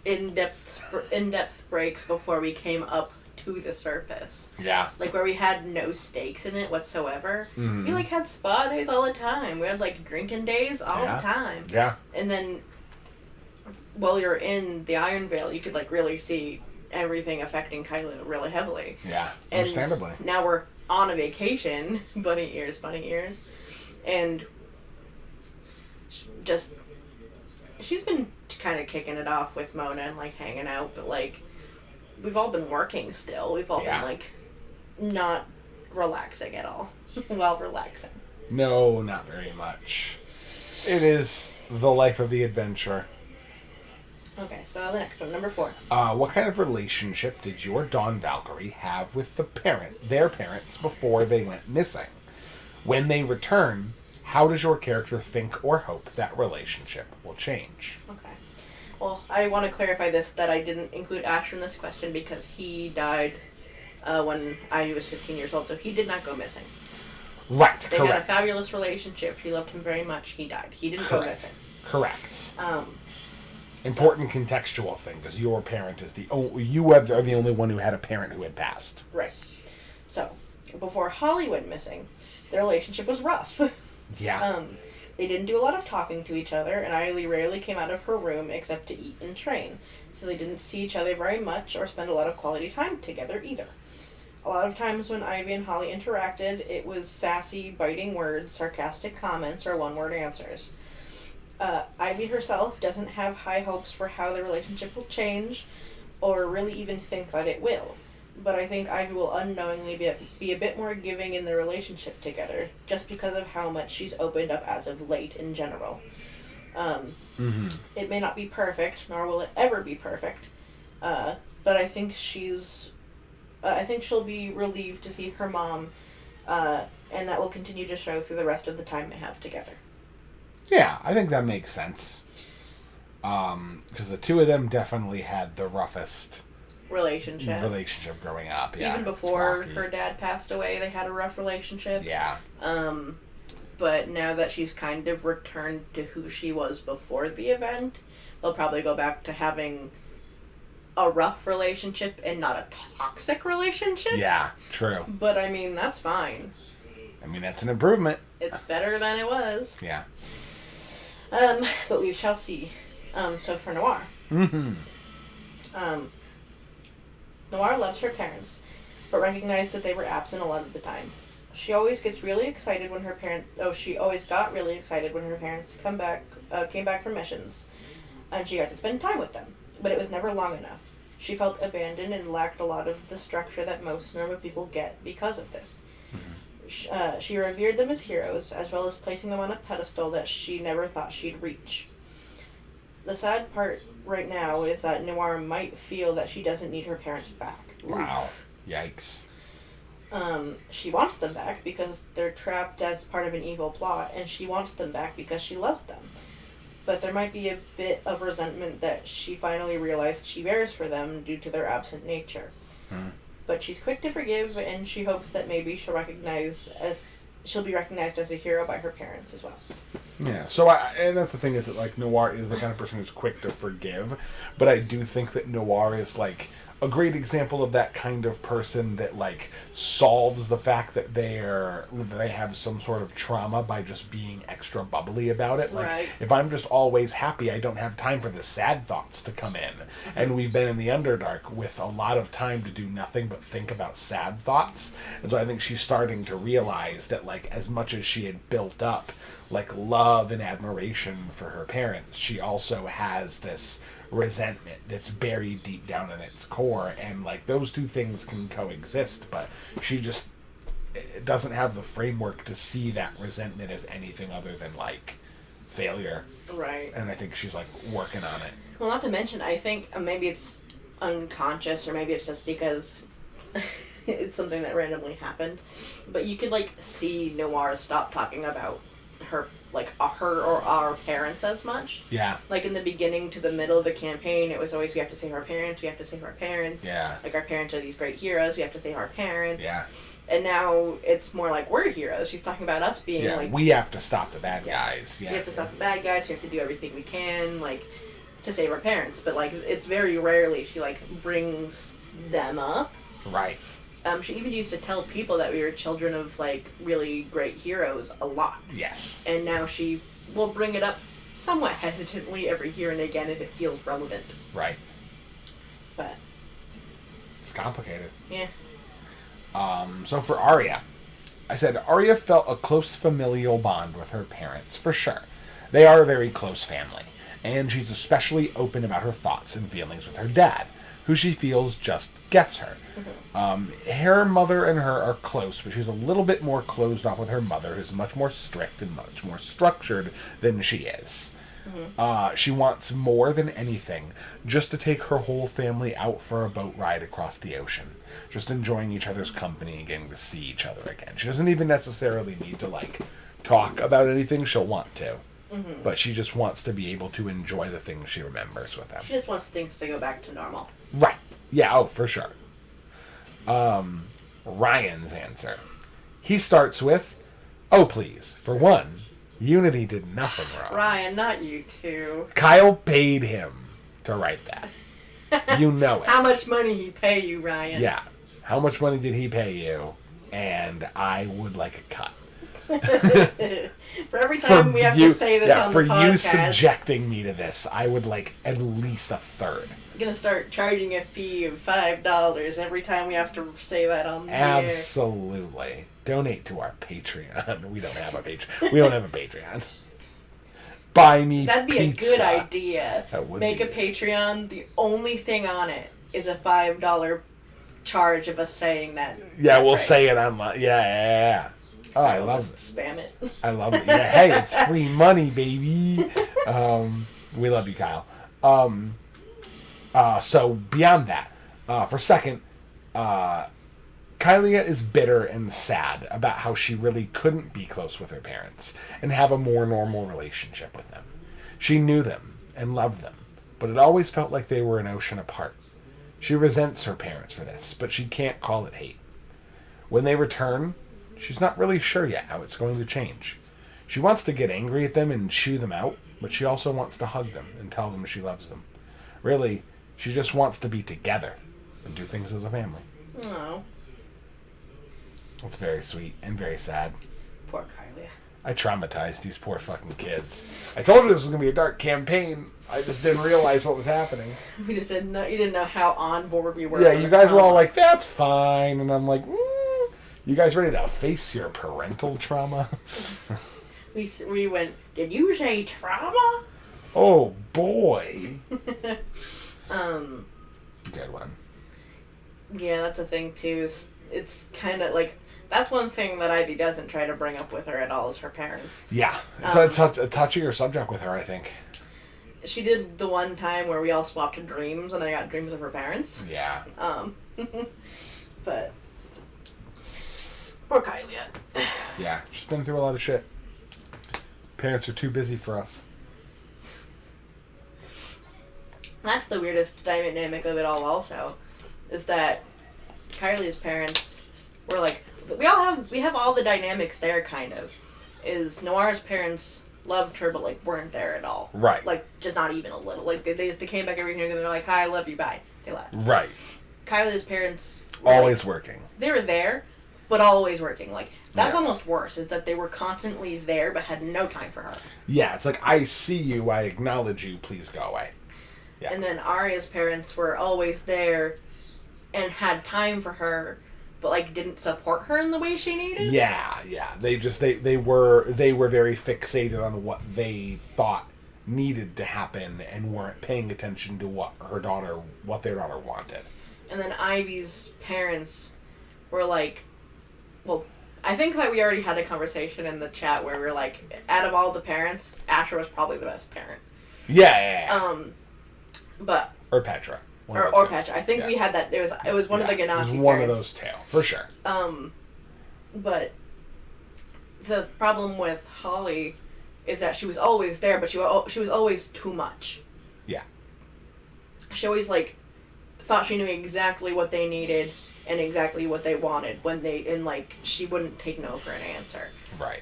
in-depth breaks before we came up to the surface. Yeah. Like, where we had no stakes in it whatsoever. Mm-hmm. We, like, had spa days all the time. We had, like, drinking days all the time. Yeah. And then, while you're in the Iron Vale, you could, like, really see everything affecting Kylia really heavily. Yeah, understandably. And now we're on a vacation, bunny ears, and just, she's been kind of kicking it off with Mona and, like, hanging out, but, like, we've all been working still. We've all been, like, not relaxing at all while relaxing. No, not very much. It is the life of the adventurer. Okay, so the next one, number 4. What kind of relationship did your Dawn Valkyrie have with their parents before they went missing? When they return, how does your character think or hope that relationship will change? Okay. Well, I want to clarify this, that I didn't include Asher in this question because he died when Ivy was 15 years old, so he did not go missing. Right, They correct. had a fabulous relationship. She loved him very much. He died. He didn't go missing. Correct. Um, Important contextual thing, because your parent is you are the only one who had a parent who had passed. Right. So, before Holly went missing, their relationship was rough. Yeah. They didn't do a lot of talking to each other, and Ivy rarely came out of her room except to eat and train. So they didn't see each other very much or spend a lot of quality time together either. A lot of times when Ivy and Holly interacted, it was sassy, biting words, sarcastic comments, or one-word answers. Ivy herself doesn't have high hopes for how the relationship will change, or really even think that it will. But I think Ivy will unknowingly be a bit more giving in their relationship together, just because of how much she's opened up as of late in general. It may not be perfect, nor will it ever be perfect, but I think I think she'll be relieved to see her mom, and that will continue to show through the rest of the time they have together. Yeah, I think that makes sense. Because the two of them definitely had the roughest relationship growing up. Yeah, even before her dad passed away, they had a rough relationship. Yeah. But now that she's kind of returned to who she was before the event, they'll probably go back to having a rough relationship and not a toxic relationship. Yeah, true. But I mean, that's fine. I mean, that's an improvement. It's better than it was. Yeah. But we shall see. So for Noir. Noir loves her parents, but recognized that they were absent a lot of the time. She always gets really excited when her parents. She always got really excited when her parents came back from missions, and she got to spend time with them. But it was never long enough. She felt abandoned and lacked a lot of the structure that most normal people get because of this. She revered them as heroes, as well as placing them on a pedestal that she never thought she'd reach. The sad part right now is that Noir might feel that she doesn't need her parents back. Wow. Yikes. She wants them back because they're trapped as part of an evil plot, and she wants them back because she loves them. But there might be a bit of resentment that she finally realized she bears for them due to their absent nature. But she's quick to forgive, and she hopes that maybe she'll be recognized as a hero by her parents as well. Yeah, so and that's the thing, is that like Noir is the kind of person who's quick to forgive, but I do think that Noir is like a great example of that kind of person that like solves the fact that they have some sort of trauma by just being extra bubbly about it. Like, right. If I'm just always happy, I don't have time for the sad thoughts to come in. And we've been in the Underdark with a lot of time to do nothing but think about sad thoughts. And so I think she's starting to realize that like as much as she had built up like love and admiration for her parents, she also has this resentment that's buried deep down in its core, and like those two things can coexist, but she just doesn't have the framework to see that resentment as anything other than like failure. Right. And I think she's like working on it. Well, not to mention, I think maybe it's unconscious, or maybe it's just because it's something that randomly happened, but you could like see Noir stop talking about her or our parents as much. Yeah. Like in the beginning to the middle of the campaign, it was always, we have to save our parents, we have to save our parents. Yeah. Like our parents are these great heroes, we have to save our parents. Yeah. And now it's more like we're heroes. She's talking about us being like... we have to stop the bad guys. Yeah. We have to stop the bad guys, we have to do everything we can, like, to save our parents. But, like, it's very rarely she, like, brings them up. Right. She even used to tell people that we were children of, like, really great heroes a lot. Yes. And now she will bring it up somewhat hesitantly every here and again if it feels relevant. Right. But... it's complicated. Yeah. So for Arya, I said Arya felt a close familial bond with her parents, for sure. They are a very close family, and she's especially open about her thoughts and feelings with her dad, who she feels just gets her. Her mother and her are close, but she's a little bit more closed off with her mother, who's much more strict and much more structured than she is. She wants more than anything just to take her whole family out for a boat ride across the ocean. Just enjoying each other's company and getting to see each other again. She doesn't even necessarily need to, like, talk about anything. She'll want to. But she just wants to be able to enjoy the things she remembers with them. She just wants things to go back to normal. Right. Yeah, oh, for sure. Ryan's answer. He starts with, oh, please. For one, Unity did nothing wrong. Ryan, not you two. Kyle paid him to write that. You know it. How much money he pay you, Ryan? Yeah. How much money did he pay you? And I would like a cut. For every time we have to say this on the podcast. For you subjecting me to this, I would like at least a third. I'm going to start charging a fee of $5 every time we have to say that on the air. Absolutely. Donate to our Patreon. We don't have a Patreon. We don't have a Patreon. Buy me That'd be pizza. a good idea. That would Make be. a Patreon. The only thing on it is a $5 charge of us saying that. Yeah, we'll say it online. Yeah. Oh, I love it. Spam it. I love it. Yeah, hey, it's free money, baby. We love you, Kyle. So beyond that, for second, Kylia is bitter and sad about how she really couldn't be close with her parents and have a more normal relationship with them. She knew them and loved them, but it always felt like they were an ocean apart. She resents her parents for this, but she can't call it hate. When they return, she's not really sure yet how it's going to change. She wants to get angry at them and shoo them out, but she also wants to hug them and tell them she loves them. Really, she just wants to be together and do things as a family. Oh. It's very sweet and very sad. Poor Kylie. I traumatized these poor fucking kids. I told you this was going to be a dark campaign. I just didn't realize what was happening. We just didn't know. You didn't know how on board we were. Yeah, you guys were all like, that's fine. And I'm like, you guys ready to face your parental trauma? We went, did you say trauma? Oh, boy. Good one. Yeah, that's a thing, too. It's kind of like, that's one thing that Ivy doesn't try to bring up with her at all is her parents. Yeah. It's a touchier subject with her, I think. She did the one time where we all swapped dreams and I got dreams of her parents. Yeah. But poor Kylie. Yeah, she's been through a lot of shit. Parents are too busy for us. That's the weirdest dynamic of it all also, is that Kylie's parents were like, we have all the dynamics there kind of, is Noir's parents loved her but like weren't there at all. Right. Like just not even a little. Like they came back every year and they're like, hi, I love you, bye. They left. Right. Kylie's parents were Always like, working. They were there, but always working. Like that's Yeah. almost worse, is that they were constantly there but had no time for her. Yeah, it's like, I see you, I acknowledge you, please go away. Yeah. And then Arya's parents were always there and had time for her, but like didn't support her in the way she needed. Yeah. They were very fixated on what they thought needed to happen and weren't paying attention to what their daughter wanted. And then Ivy's parents were like, well, I think that we already had a conversation in the chat where we were like, out of all the parents, Asher was probably the best parent. Yeah. But Or Petra. Or Petra. I think we had that. It was one of the Ganassi parents. It was one of those two, for sure. But the problem with Holly is that she was always there, but she was always too much. Yeah. She always like thought she knew exactly what they needed and exactly what they wanted she wouldn't take no for an answer. Right.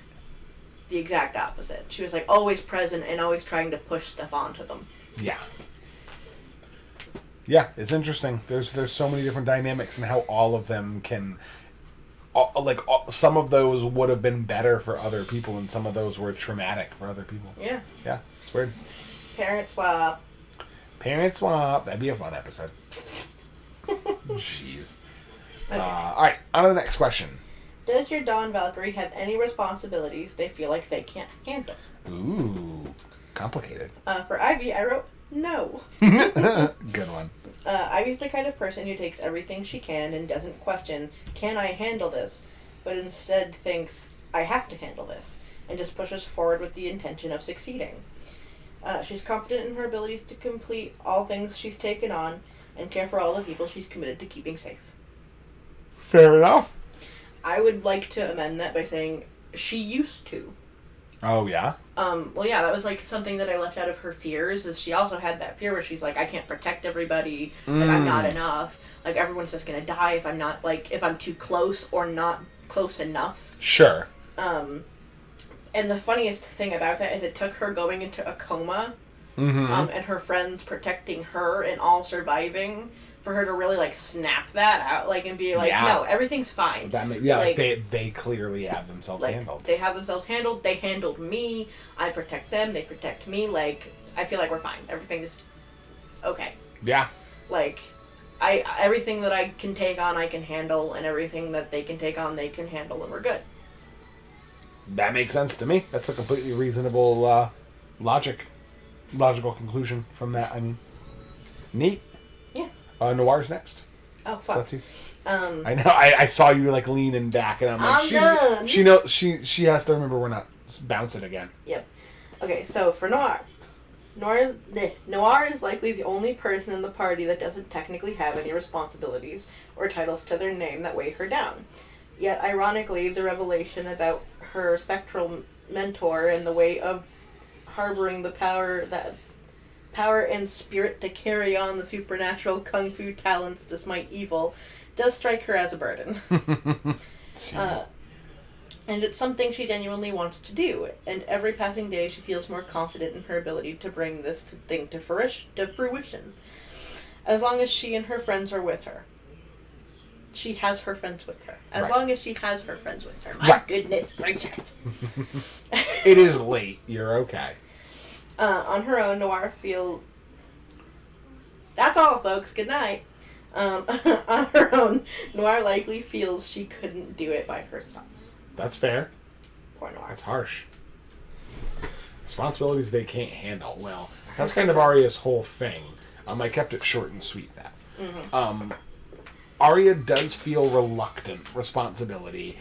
The exact opposite. She was like always present and always trying to push stuff onto them. Yeah. Yeah, it's interesting. There's so many different dynamics and how all of them can, some of those would have been better for other people and some of those were traumatic for other people. Yeah. Yeah, it's weird. Parent swap. Parent swap. That'd be a fun episode. Jeez. Okay. All right, on to the next question. Does your Dawn Valkyrie have any responsibilities they feel like they can't handle? Ooh, complicated. For Ivy, I wrote no. Good one. Ivy's the kind of person who takes everything she can and doesn't question, can I handle this? But instead thinks, I have to handle this, and just pushes forward with the intention of succeeding. She's confident in her abilities to complete all things she's taken on and care for all the people she's committed to keeping safe. Fair enough. I would like to amend that by saying she used to. Oh, yeah? Well, yeah, that was, like, something that I left out of her fears, is she also had that fear where she's like, I can't protect everybody, like, I'm not enough, like, everyone's just gonna die if I'm not, like, if I'm too close or not close enough. Sure. And the funniest thing about that is it took her going into a coma, and her friends protecting her and all surviving, for her to really, like, snap that out, like, and be like, no, everything's fine. Like, they clearly have themselves handled. They have themselves handled. They handled me. I protect them. They protect me. Like, I feel like we're fine. Everything's okay. Yeah. Like, everything that I can take on, I can handle, and everything that they can take on, they can handle, and we're good. That makes sense to me. That's a completely reasonable logical conclusion from that. I mean, neat. Yeah. Noir's next. Oh, fuck. So I know. I saw you like leaning back, and I'm like, done. She knows. She has to remember we're not bouncing again. Yep. Okay, so for Noir. Noir is likely the only person in the party that doesn't technically have any responsibilities or titles to their name that weigh her down. Yet, ironically, the revelation about her spectral mentor and the way of harboring the power and spirit to carry on the supernatural kung fu talents to smite evil does strike her as a burden. And it's something she genuinely wants to do, and every passing day she feels more confident in her ability to bring this thing to fruition. As long as she and her friends are with her. She has her friends with her. As long as she has her friends with her. My goodness gracious. It is late. You're okay. On her own, Noir feels... That's all, folks. Good night. On her own, Noir likely feels she couldn't do it by herself. That's fair. Poor Noir. That's harsh. Responsibilities they can't handle. Well, that's kind of Arya's whole thing. I kept it short and sweet, that. Arya does feel reluctant responsibility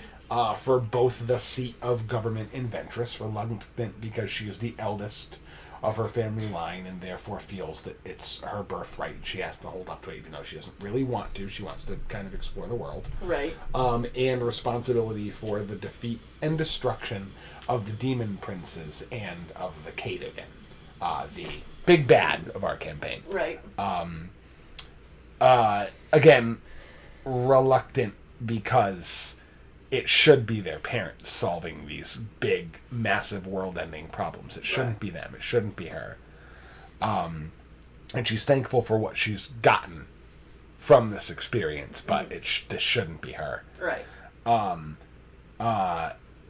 for both the seat of government and Ventress. Reluctant because she is the eldest of her family line and therefore feels that it's her birthright. She has to hold up to it even though she doesn't really want to. She wants to kind of explore the world. Right. And responsibility for the defeat and destruction of the demon princes and of the Cadogan, the big bad of our campaign. Right. Again, reluctant because it should be their parents solving these big, massive, world-ending problems. It shouldn't be them. It shouldn't be her. And she's thankful for what she's gotten from this experience, but this shouldn't be her. Right.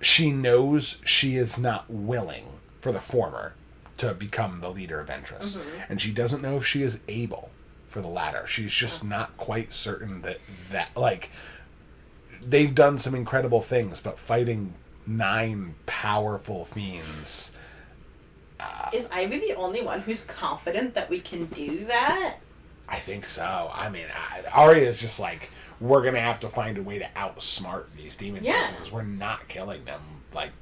She knows she is not willing for the former to become the leader of Ventress. And she doesn't know if she is able for the latter. She's just not quite certain that like... They've done some incredible things, but fighting 9 powerful fiends... Is Ivy the only one who's confident that we can do that? I think so. I mean, Arya is just like, we're going to have to find a way to outsmart these demon princes. We're not killing them like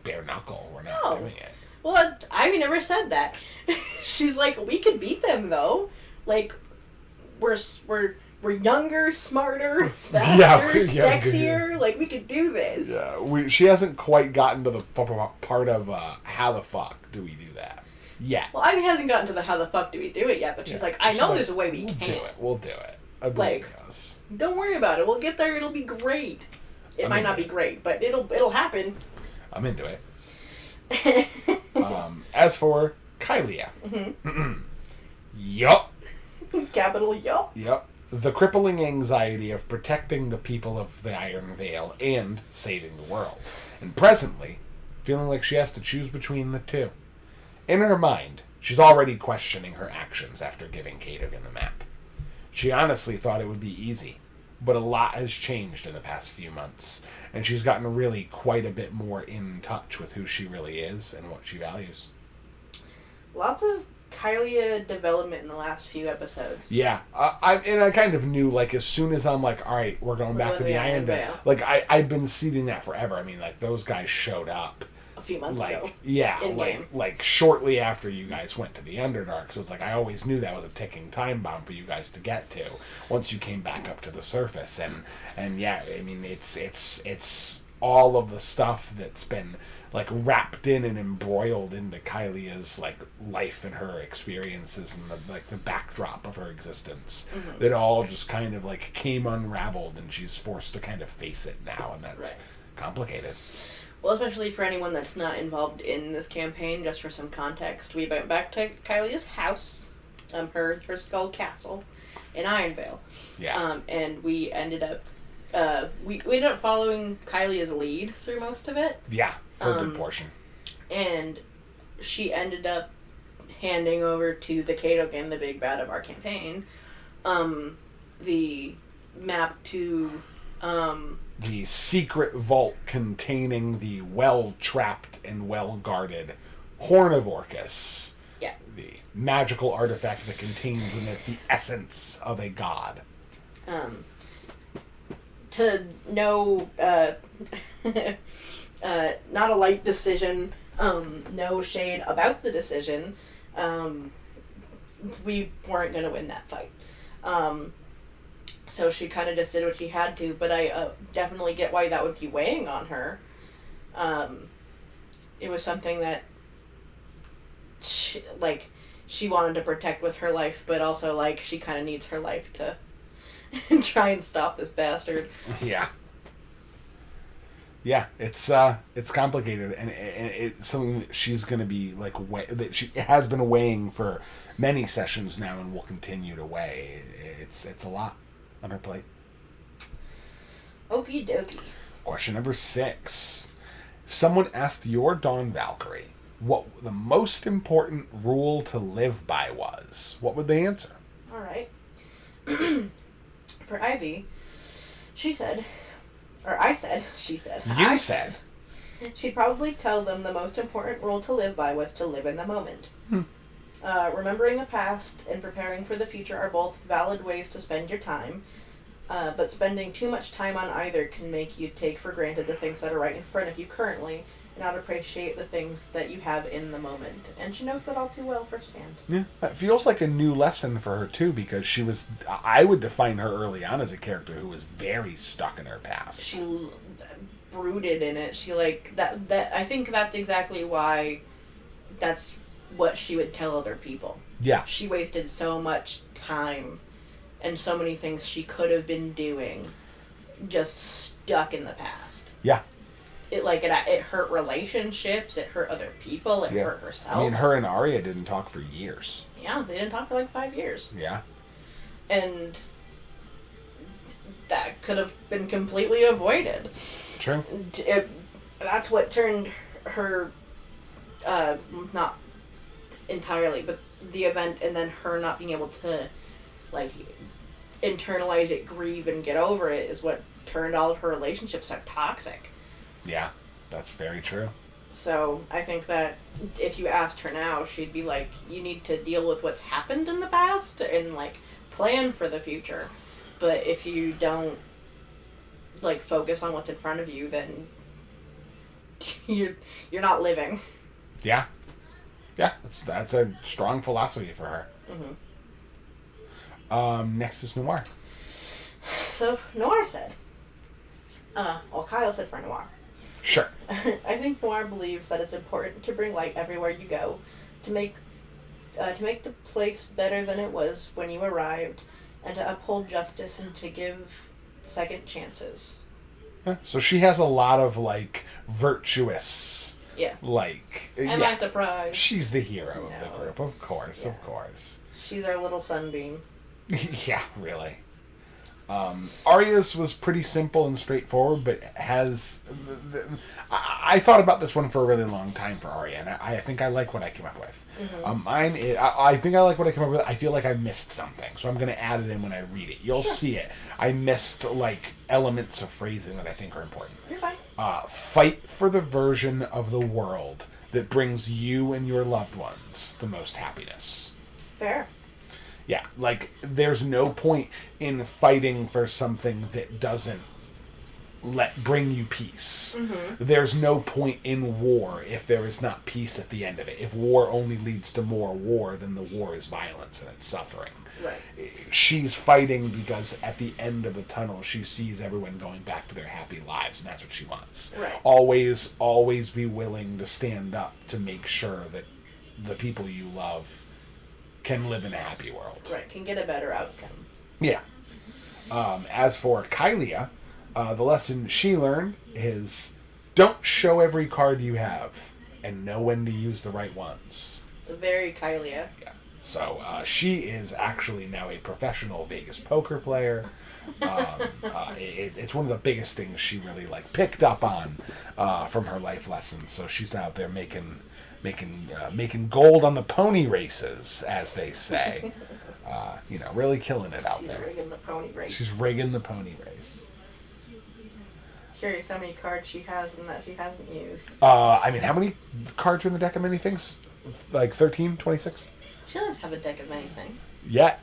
bare knuckle. We're not doing it. Well, Ivy never said that. She's like, we could beat them, though. Like, we're younger, smarter, faster, sexier. Like, we could do this. Yeah, she hasn't quite gotten to the part of how the fuck do we do that yet. Well, Ivy hasn't gotten to the how the fuck do we do it yet, but she's like, I know there's a way we can. We'll do it. I believe us. Don't worry about it. We'll get there. It'll be great. It might not be great, but it'll happen. I'm into it. As for Kylia. Yup. Capital yup. Yep. The crippling anxiety of protecting the people of the Iron Vale and saving the world. And presently, feeling like she has to choose between the two. In her mind, she's already questioning her actions after giving Cadogan the map. She honestly thought it would be easy, but a lot has changed in the past few months, and she's gotten really quite a bit more in touch with who she really is and what she values. Lots of Kylia development in the last few episodes. Yeah, I kind of knew, like, as soon as I'm like, all right, we're going back to the Iron Vale. Like, I'd been seeding that forever. I mean, like, those guys showed up few months ago. Yeah, In-game. like shortly after you guys went to the Underdark. So it's like I always knew that was a ticking time bomb for you guys to get to once you came back up to the surface. And yeah, I mean it's all of the stuff that's been like wrapped in and embroiled into Kylia's like life and her experiences and the backdrop of her existence that all just kind of like came unraveled, and she's forced to kind of face it now, and that's complicated. Well, especially for anyone that's not involved in this campaign, just for some context, we went back to Kylia's house, her skull castle in Ironvale. Yeah. And we ended up we ended up following Kylia's lead through most of it. Yeah, for a good portion. And she ended up handing over to the Kadogan, the big bad of our campaign, the map to the secret vault containing the well-trapped and well-guarded Horn of Orcus. Yeah. The magical artifact that contains in it the essence of a god. To no, not a light decision, no shade about the decision, we weren't going to win that fight. So she kind of just did what she had to, but I definitely get why that would be weighing on her. It was something that she wanted to protect with her life, but also, like, she kind of needs her life to try and stop this bastard. Yeah. Yeah, it's complicated, and it's something that she's going to be, like, that she has been weighing for many sessions now and will continue to weigh. It's a lot on her plate. Okie dokie. Question number 6. If someone asked your Dawn Valkyrie what the most important rule to live by was, what would they answer? All right. For Ivy, she said, You said. She'd probably tell them the most important rule to live by was to live in the moment. Remembering the past and preparing for the future are both valid ways to spend your time, but spending too much time on either can make you take for granted the things that are right in front of you currently and not appreciate the things that you have in the moment. And she knows that all too well firsthand. Yeah, that feels like a new lesson for her too, because I would define her early on as a character who was very stuck in her past. She brooded in it. She that I think that's exactly why that's what she would tell other people. Yeah. She wasted so much time and so many things she could have been doing just stuck in the past. Yeah. It hurt relationships, it hurt other people, it hurt herself. I mean, her and Arya didn't talk for years. Yeah, they didn't talk for like 5 years. Yeah. And that could have been completely avoided. True. That's what turned her, not entirely, but the event and then her not being able to, like, internalize it, grieve, and get over it is what turned all of her relationships so toxic. Yeah, that's very true. So I think that if you asked her now, she'd be like, you need to deal with what's happened in the past and, like, plan for the future. But if you don't, like, focus on what's in front of you, then you're not living. Yeah. Yeah, that's a strong philosophy for her. Next is Noir. So Noir said, Kyle said for Noir. Sure. I think Noir believes that it's important to bring light everywhere you go, to make the place better than it was when you arrived, and to uphold justice and to give second chances. Yeah, so she has a lot of, like, virtuous... Yeah. Like... Am I surprised? She's the hero of the group, of course, Yeah. of course. She's our little sunbeam. Yeah, really. Arya's was pretty simple and straightforward, but has... I thought about this one for a really long time for Arya, and I think I like what I came up with. I think I like what I came up with. I feel like I missed something, so I'm going to add it in when I read it. You'll see it. I missed, like, elements of phrasing that I think are important. You're fine. Fight for the version of the world that brings you and your loved ones the most happiness. Fair. Yeah, like, there's no point in fighting for something that doesn't bring you peace. Mm-hmm. There's no point in war if there is not peace at the end of it. If war only leads to more war, then the war is violence and it's suffering. Right. She's fighting because at the end of the tunnel she sees everyone going back to their happy lives, and that's what she wants. Right. Always be willing to stand up to make sure that the people you love can live in a happy world. Right, can get a better outcome. Yeah. As for Kylia, the lesson she learned is don't show every card you have and know when to use the right ones. It's a very Kylia. Yeah. So she is actually now a professional Vegas poker player. It's one of the biggest things she really picked up on from her life lessons. So she's out there making gold on the pony races, as they say. Really killing it out there. She's rigging the pony race. She's rigging the pony race. Curious how many cards she has and that she hasn't used. How many cards are in the deck of many things? 13, 26? She doesn't have a deck of many things. Yet.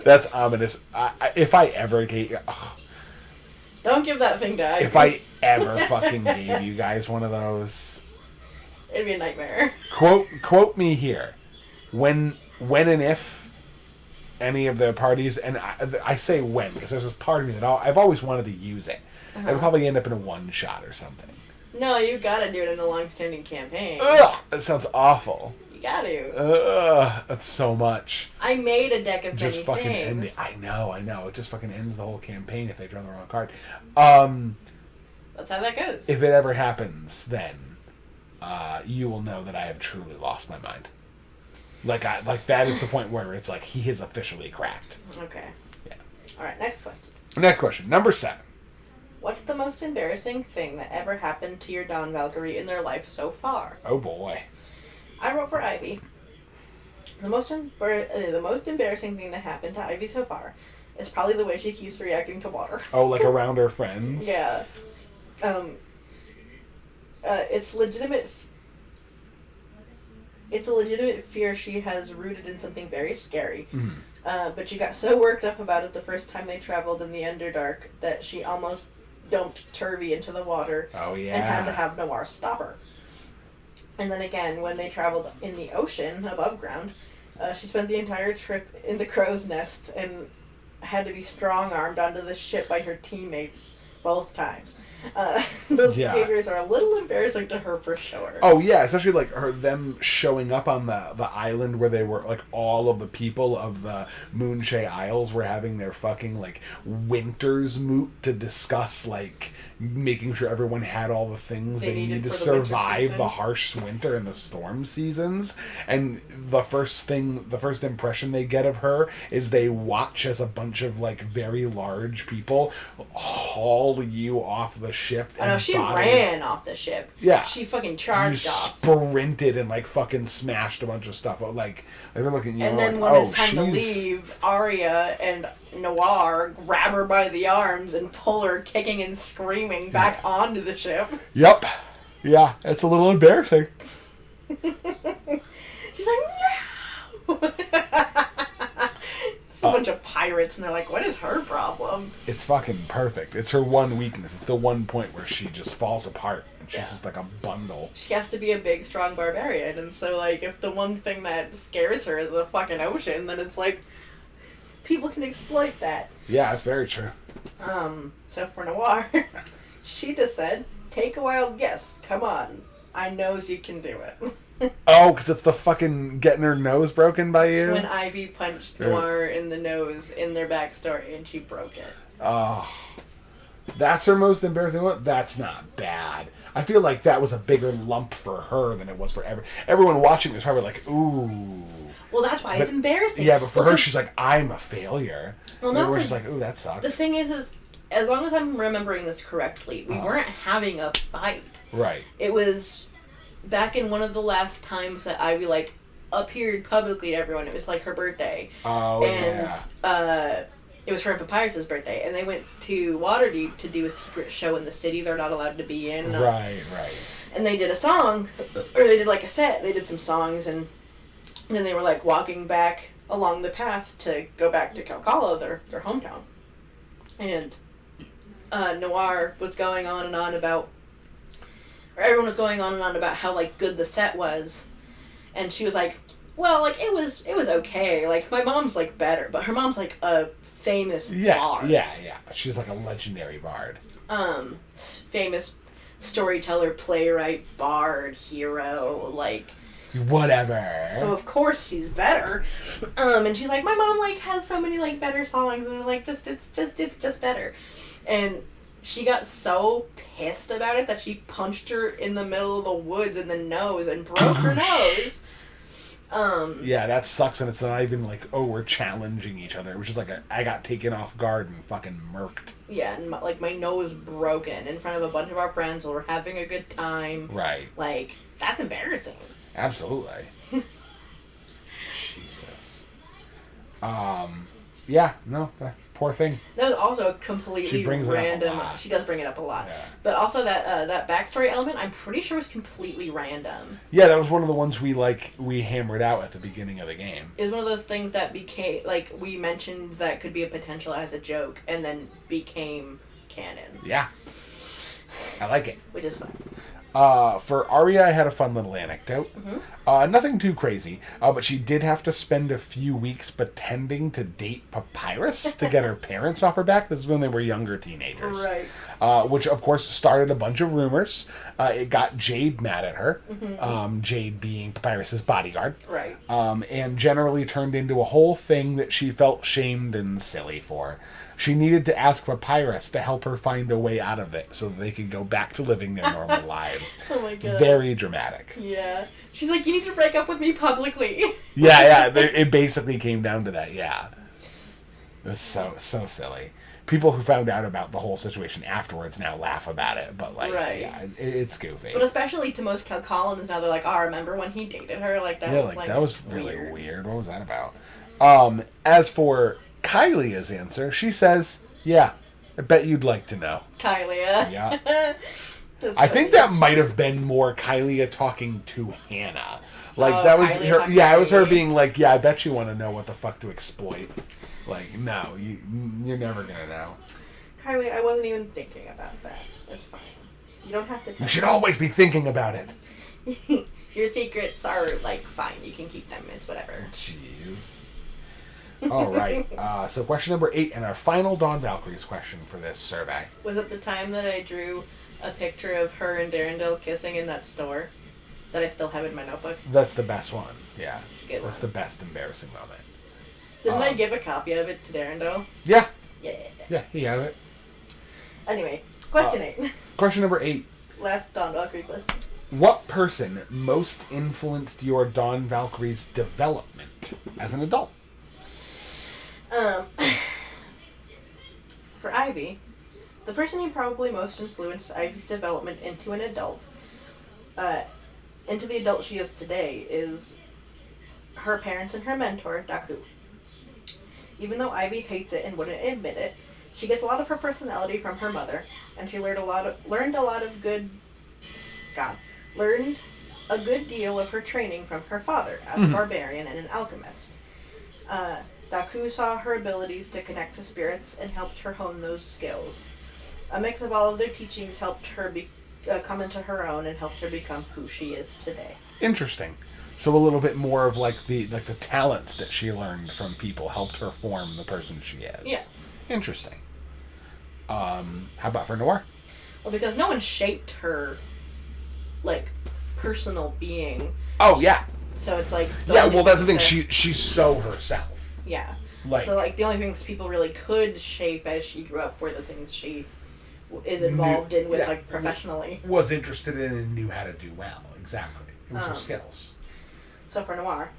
That's ominous. If I ever gave... Don't give that thing to Ivy. If I ever fucking gave you guys one of those... It'd be a nightmare. Quote me here. When and if any of the parties, and I say when because there's this part of me that I've always wanted to use it. Uh-huh. It'll probably end up in a one shot or something. No, you gotta do it in a long-standing campaign. Ugh, that sounds awful. You gotta. Ugh, that's so much. I made a deck of Just many fucking things. end it. I know. It just fucking ends the whole campaign if they draw the wrong card. That's how that goes. If it ever happens, then you will know that I have truly lost my mind. That is the point where it's he is officially cracked. Okay. Yeah. All right. Next question. Next question, number 7. What's the most embarrassing thing that ever happened to your Dawn Valkyrie in their life so far? Oh boy. I wrote for Ivy. The most embarrassing thing that happened to Ivy so far is probably the way she keeps reacting to water. Oh, around her friends? Yeah. It's legitimate. It's a legitimate fear she has rooted in something very scary. Mm. But she got so worked up about it the first time they traveled in the Underdark that she almost dumped Turvy into the water. Oh, yeah. And had to have Noir stop her. And then again, when they traveled in the ocean above ground, she spent the entire trip in the crow's nest and had to be strong-armed onto the ship by her teammates both times. Those behaviors are a little embarrassing to her for sure. Oh yeah, especially them showing up on the island where they were all of the people of the Moonshae Isles were having their fucking winter's moot to discuss making sure everyone had all the things they need to survive the harsh winter and the storm seasons. And the first impression they get of her is they watch as a bunch of very large people haul you off the ship. I know, she ran off the ship. Yeah. She fucking charged off. Sprinted and fucking smashed a bunch of stuff. They're looking at you and then when it's time to leave, Arya and Noir grab her by the arms and pull her kicking and screaming back onto the ship. Yep. Yeah, it's a little embarrassing. She's like, no! It's a bunch of pirates, and they're like, what is her problem? It's fucking perfect. It's her one weakness. It's the one point where she just falls apart. And she's just like a bundle. She has to be a big, strong barbarian, and so, if the one thing that scares her is the fucking ocean, then it's people can exploit that. Yeah, that's very true. So for Noir, she just said, take a wild guess. Come on. I knows you can do it. Oh, because it's the fucking getting her nose broken by you? It's when Ivy punched Noir in the nose in their backstory, and she broke it. Oh. That's her most embarrassing one? That's not bad. I feel like that was a bigger lump for her than it was for everyone watching was probably ooh. Well, that's why it's embarrassing. Yeah, but for her, she's I'm a failure. Well, no, she's ooh, that sucks. The thing is as long as I'm remembering this correctly, we weren't having a fight. Right. It was back in one of the last times that Ivy appeared publicly to everyone. It was her birthday. Oh, and, it was her and Papyrus's birthday, and they went to Waterdeep to do a secret show in the city they're not allowed to be in. Right. And they did a song, or they did a set. They did some songs, and then they were walking back along the path to go back to Calcala, their hometown. And Noir was going on and on about, or everyone was going on and on about how, like, good the set was. And she was like, well, like, it was okay. Like, my mom's, like, better. But her mom's, like, a famous bard. Yeah. She's like a legendary bard. Famous storyteller, playwright, bard, hero, like... Whatever. So, of course, she's better. And she's like, my mom, like, has so many, like, better songs. And they're like, it's just better. And she got so pissed about it that she punched her in the middle of the woods in the nose and broke her nose. Yeah, that sucks, and it's not even like, oh, we're challenging each other. It was just like, I got taken off guard and fucking murked. Yeah, and my nose broken in front of a bunch of our friends while we're having a good time. Right. Like, that's embarrassing. Absolutely. Jesus. Yeah, no, poor thing. That was also a completely random... She does bring it up a lot. Yeah. But also that backstory element, I'm pretty sure was completely random. Yeah, that was one of the ones we hammered out at the beginning of the game. It was one of those things that became... Like, we mentioned that could be a potential as a joke, and then became canon. Yeah. I like it. Which is fun. For Arya, I had a fun little anecdote. Mm-hmm. Nothing too crazy, but she did have to spend a few weeks pretending to date Papyrus to get her parents off her back. This is when they were younger teenagers. Right. Which, of course, started a bunch of rumors. It got Jade mad at her. Mm-hmm. Jade being Papyrus's bodyguard. Right. And generally turned into a whole thing that she felt shamed and silly for. She needed to ask Papyrus to help her find a way out of it so that they could go back to living their normal lives. Oh my god. Very dramatic. Yeah. She's like, you need to break up with me publicly. Yeah. It basically came down to that, yeah. It was so silly. People who found out about the whole situation afterwards now laugh about it, but, like, right. Yeah, it's goofy. But especially to most Colins now, they're like, oh, remember when he dated her? Like, that was, like, that was really weird. What was that about? As for Kylia's answer, she says, yeah, I bet you'd like to know. Kylia. Yeah. I think that might have been more Kylia talking to Hannah. Like, that was her. Yeah, it was her being like, yeah, I bet you want to know what the fuck to exploit. Like, no, you're never going to know. Kylie, I wasn't even thinking about that. That's fine. You don't have to tell You should always be thinking about it. Your secrets are, like, fine. You can keep them. It's whatever. Jeez. All right. So question number 8 and our final Dawn Valkyries question for this survey. Was it the time that I drew a picture of her and Darendelle kissing in that store that I still have in my notebook? That's the best one. Yeah. It's a good That's one. the best embarrassing moment. Didn't I give a copy of it to Darendelle? Yeah. Yeah. Yeah, he has it. Anyway, question 8. Question number 8. Last Dawn Valkyrie question. What person most influenced your Dawn Valkyrie's development as an adult? For Ivy, the person who probably most influenced Ivy's development into an adult, into the adult she is today, is her parents and her mentor, Daku. Even though Ivy hates it and wouldn't admit it, she gets a lot of her personality from her mother, and she learned a good deal of her training from her father as a barbarian and an alchemist. Daku saw her abilities to connect to spirits and helped her hone those skills. A mix of all of their teachings helped her come into her own and helped her become who she is today. Interesting. So a little bit more of like the talents that she learned from people helped her form the person she is. Yeah. Interesting. How about for Noir? Well, because no one shaped her, like, personal being. Oh yeah. So it's like... Yeah, well that's the thing. She's so herself. Yeah. Like, so, like, the only things people really could shape as she grew up were the things she is involved in with, like, professionally. Was interested in and knew how to do well. Exactly. It was her skills. So for Noir,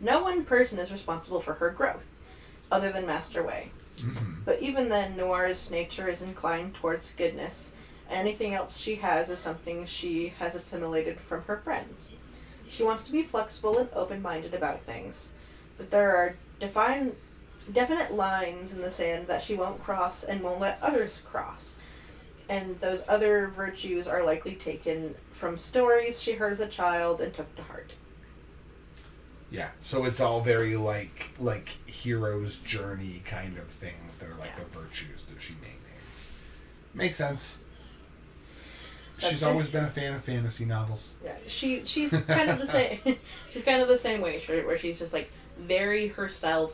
no one person is responsible for her growth, other than Master Wei. Mm-hmm. But even then, Noir's nature is inclined towards goodness, and anything else she has is something she has assimilated from her friends. She wants to be flexible and open-minded about things, but there are definite lines in the sand that she won't cross and won't let others cross. And those other virtues are likely taken from stories she heard as a child and took to heart. Yeah, so it's all very like hero's journey kind of things that are like the virtues that she maintains. Makes sense. She's always been a fan of fantasy novels. Yeah, she's kind of the same. She's kind of the same way, where she's just like very herself,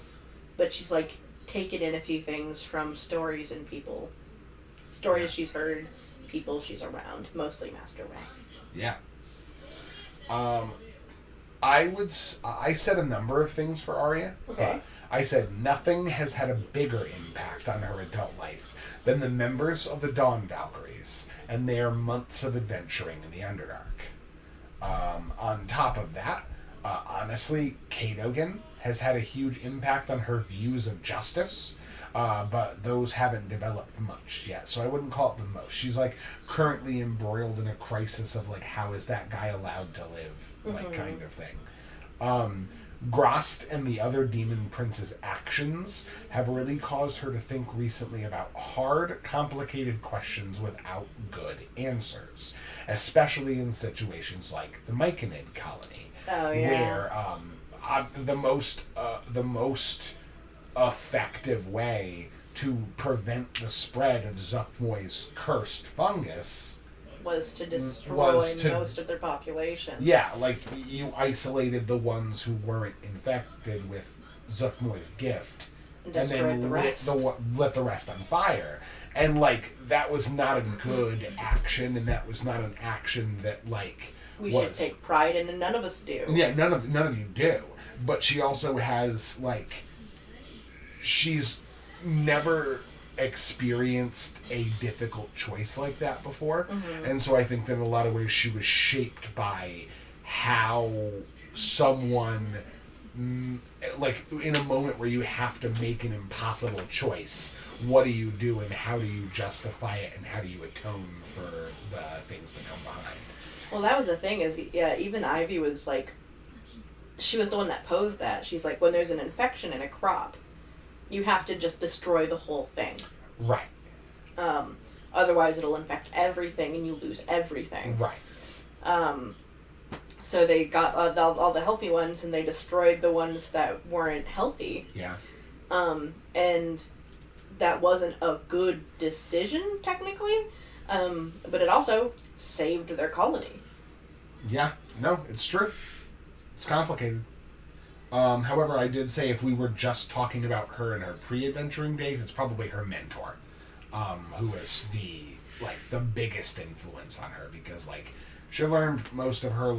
but she's like taken in a few things from stories and people, she's heard, people she's around, mostly Master Ray. Yeah. I said a number of things for Arya. Okay. I said nothing has had a bigger impact on her adult life than the members of the Dawn Valkyries and their months of adventuring in the Underdark. On top of that, honestly, Cadogan has had a huge impact on her views of justice, but those haven't developed much yet, so I wouldn't call it the most. She's like currently embroiled in a crisis of like, how is that guy allowed to live, like kind of thing. Grost and the other demon prince's actions have really caused her to think recently about hard, complicated questions without good answers, especially in situations like the Myconid colony, where the most effective way to prevent the spread of Zuckmoy's cursed fungus was to destroy most of their population. Yeah, like you isolated the ones who weren't infected with Zuckmoy's gift, and then lit the rest on fire. And like that was not a good action, and that was not an action that like we should take pride in, and none of us do. Yeah, none of you do. But she also has like she's never experienced a difficult choice like that before, and so I think that in a lot of ways she was shaped by how someone like in a moment where you have to make an impossible choice, what do you do and how do you justify it and how do you atone for the things that come behind. Well, that was the thing is, even Ivy was like, she was the one that posed that. She's like, when there's an infection in a crop, you have to just destroy the whole thing. Right. Otherwise, it'll infect everything, and you lose everything. Right. So they got all the healthy ones, and they destroyed the ones that weren't healthy. Yeah. And that wasn't a good decision, technically, but it also saved their colony. Yeah. No, it's true. It's complicated. However, I did say if we were just talking about her in her pre-adventuring days, it's probably her mentor, who was the biggest influence on her, because like she learned most of her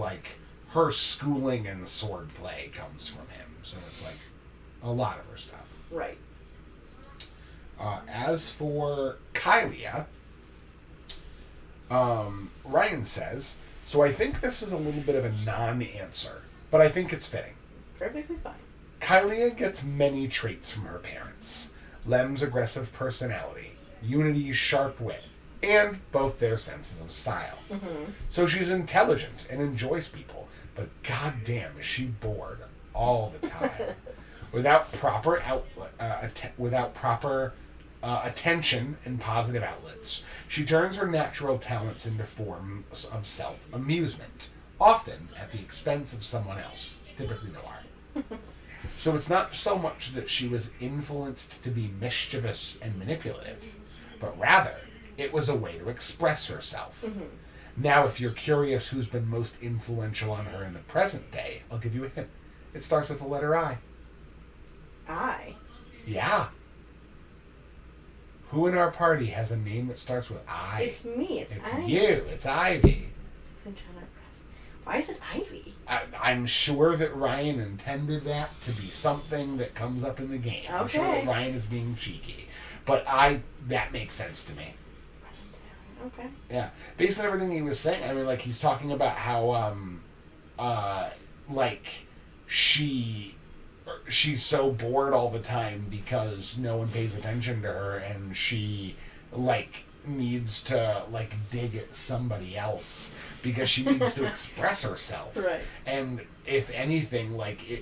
her schooling and swordplay comes from him. So it's like a lot of her stuff. Right. As for Kylia, Ryan says, so I think this is a little bit of a non-answer, but I think it's fitting. Perfectly fine. Kylia gets many traits from her parents. Lem's aggressive personality, Unity's sharp wit, and both their senses of style. So she's intelligent and enjoys people, but goddamn is she bored all the time. Without proper attention and positive outlets, she turns her natural talents into forms of self-amusement, often at the expense of someone else, typically Noir. So it's not so much that she was influenced to be mischievous and manipulative, but rather it was a way to express herself. Now, if you're curious who's been most influential on her in the present day, I'll give you a hint. It starts with the letter I. I? Yeah. Who in our party has a name that starts with I? It's me. It's Ivy. you. It's Ivy. Why is it Ivy? I'm sure that Ryan intended that to be something that comes up in the game. Okay. I'm sure that Ryan is being cheeky. But that makes sense to me. Okay. Yeah. Based on everything he was saying, I mean, like, he's talking about how, she's so bored all the time because no one pays attention to her, and she, needs to, dig at somebody else because she needs to express herself. Right. And if anything,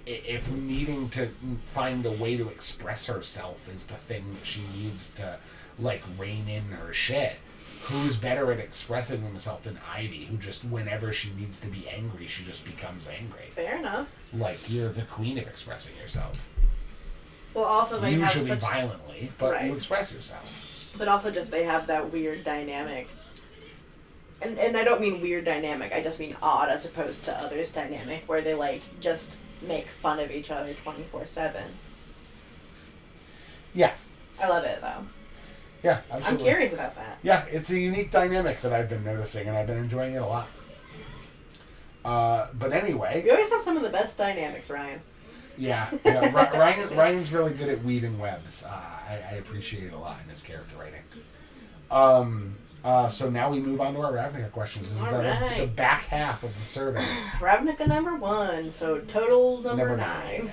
if needing to find a way to express herself is the thing that she needs to, rein in her shit, who's better at expressing themselves than Ivy, who just, whenever she needs to be angry, she just becomes angry. Fair enough. Like, you're the queen of expressing yourself. Well, also they Usually have such... violently, but Right. you express yourself. But also just they have that weird dynamic. And I don't mean weird dynamic, I just mean odd as opposed to others' dynamic, where they, like, just make fun of each other 24/7. Yeah. I love it, though. Yeah, absolutely. I'm curious about that. Yeah, it's a unique dynamic that I've been noticing, and I've been enjoying it a lot. But anyway... We always have some of the best dynamics, Ryan. Yeah, Ryan's really good at weaving webs. I appreciate it a lot in his character writing. So now we move on to our Ravnica questions. This is the back half of the survey. Ravnica number 1, so total number 9.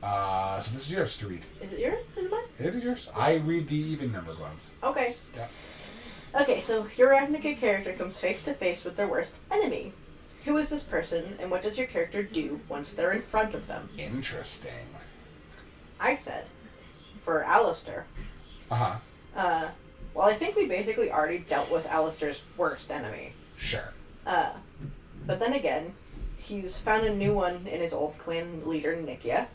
So this is yours to read. Is it yours? Is it mine? It is yours. I read the even numbered ones. Okay. Yeah. Okay, so your Ravnica character comes face to face with their worst enemy. Who is this person, and what does your character do once they're in front of them? Interesting. I said, for Alistair. Uh-huh. Well, I think we basically already dealt with Alistair's worst enemy. Sure. But then again, he's found a new one in his old clan leader, Nikia.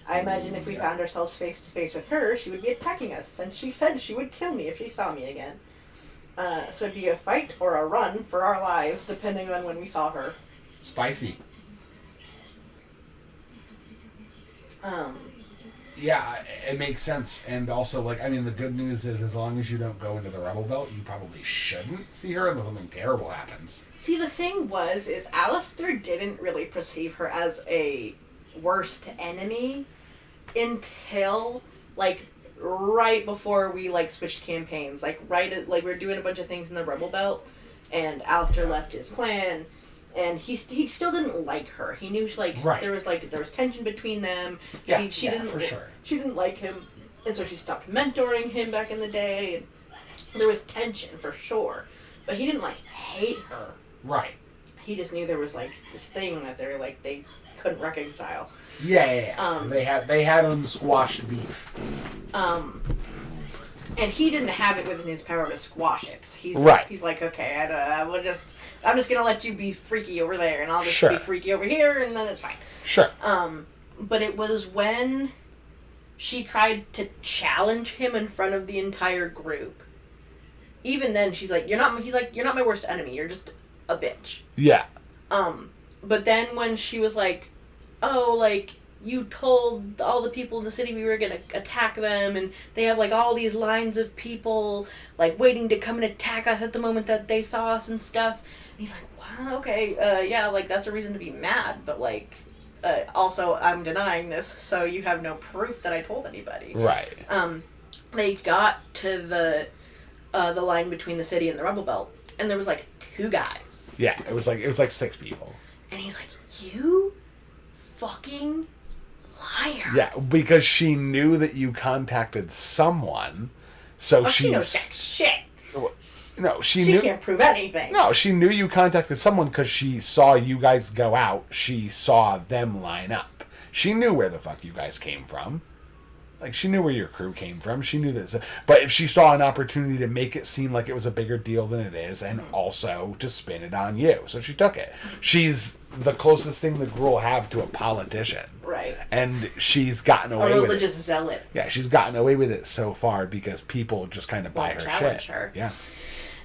I imagine if we found ourselves face to face with her, she would be attacking us, and she said she would kill me if she saw me again. So it'd be a fight or a run for our lives, depending on when we saw her. Spicy. Yeah, it makes sense. And also, like, I mean, the good news is as long as you don't go into the Rebel Belt, you probably shouldn't see her unless something terrible happens. See, the thing is Alistair didn't really perceive her as a worst enemy until, like, right before we, like, switched campaigns. Like, we were doing a bunch of things in the Rebel Belt, and Alistair left his clan, and he still didn't like her. He knew, there was tension between them. Yeah, she didn't, for sure. She didn't like him, and so she stopped mentoring him back in the day, and there was tension, for sure. But he didn't, like, hate her. Right. He just knew there was, like, this thing that they couldn't reconcile. Yeah. They had unsquashed beef. And he didn't have it within his power to squash it. He's like, okay, I'm just gonna let you be freaky over there, and I'll just be freaky over here, and then it's fine. Sure. But it was when she tried to challenge him in front of the entire group. Even then, he's like, you're not my worst enemy. You're just a bitch. Yeah. But then when she was like, oh, like, you told all the people in the city we were going to attack them, and they have, like, all these lines of people, like, waiting to come and attack us at the moment that they saw us and stuff. And he's like, wow, okay, yeah, like, that's a reason to be mad, but, like, also, I'm denying this, so you have no proof that I told anybody. Right. They got to the line between the city and the Rebel Belt, and there was, like, 2 guys. Yeah, it was like 6 people. And he's like, you fucking liar. Yeah, because she knew that you contacted someone, so she knows that shit. No, she can't prove anything. No, she knew you contacted someone because she saw you guys go out. She saw them line up. She knew where the fuck you guys came from. Like, she knew where your crew came from. She knew this. But if she saw an opportunity to make it seem like it was a bigger deal than it is, and also to spin it on you. So she took it. She's the closest thing the girl will have to a politician. Right. And she's gotten away with it. A religious zealot. Yeah, she's gotten away with it so far because people just kind of buy her shit. Her. Yeah.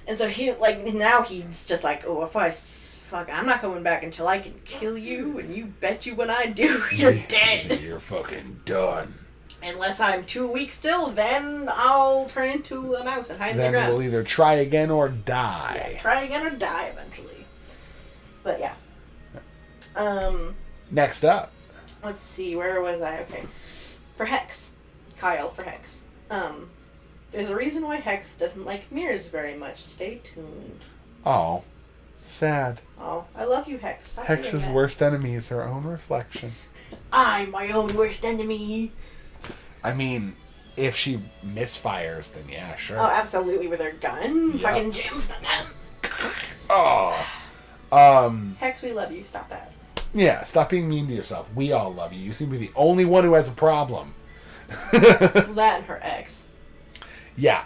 And so now he's just like, oh, I'm not coming back until I can kill you, and you bet you when I do, you're dead. You're fucking done. Unless I'm 2 weak still, then I'll turn into a mouse and hide in the ground. Then we'll either try again or die. Yeah, try again or die eventually. But yeah. Next up. Let's see, where was I? Okay. For Hex. Kyle for Hex. There's a reason why Hex doesn't like mirrors very much. Stay tuned. Oh. Sad. Oh, I love you, Hex. Stop Hex's worst enemy is her own reflection. I'm my own worst enemy. I mean, if she misfires, then yeah, sure. Oh, absolutely, with her gun. Yep. Fucking jams the gun. Oh. Hex, we love you. Stop that. Yeah, stop being mean to yourself. We all love you. You seem to be the only one who has a problem. That and her ex. Yeah.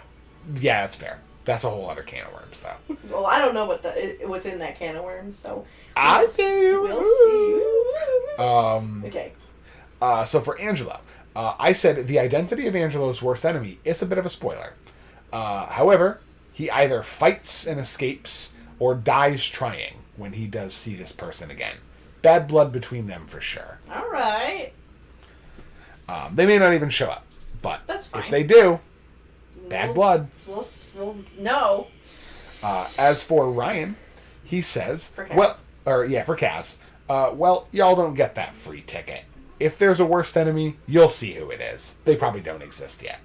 Yeah, that's fair. That's a whole other can of worms, though. Well, I don't know what's in that can of worms, so I do. We'll see. Okay. So for Angelo, I said the identity of Angelo's worst enemy is a bit of a spoiler. However, he either fights and escapes or dies trying when he does see this person again. Bad blood between them for sure. All right. They may not even show up, but that's fine. If they do, bad blood. We'll know. As for Ryan, he says, for Kaz. Well, y'all don't get that free ticket. If there's a worst enemy, you'll see who it is. They probably don't exist yet.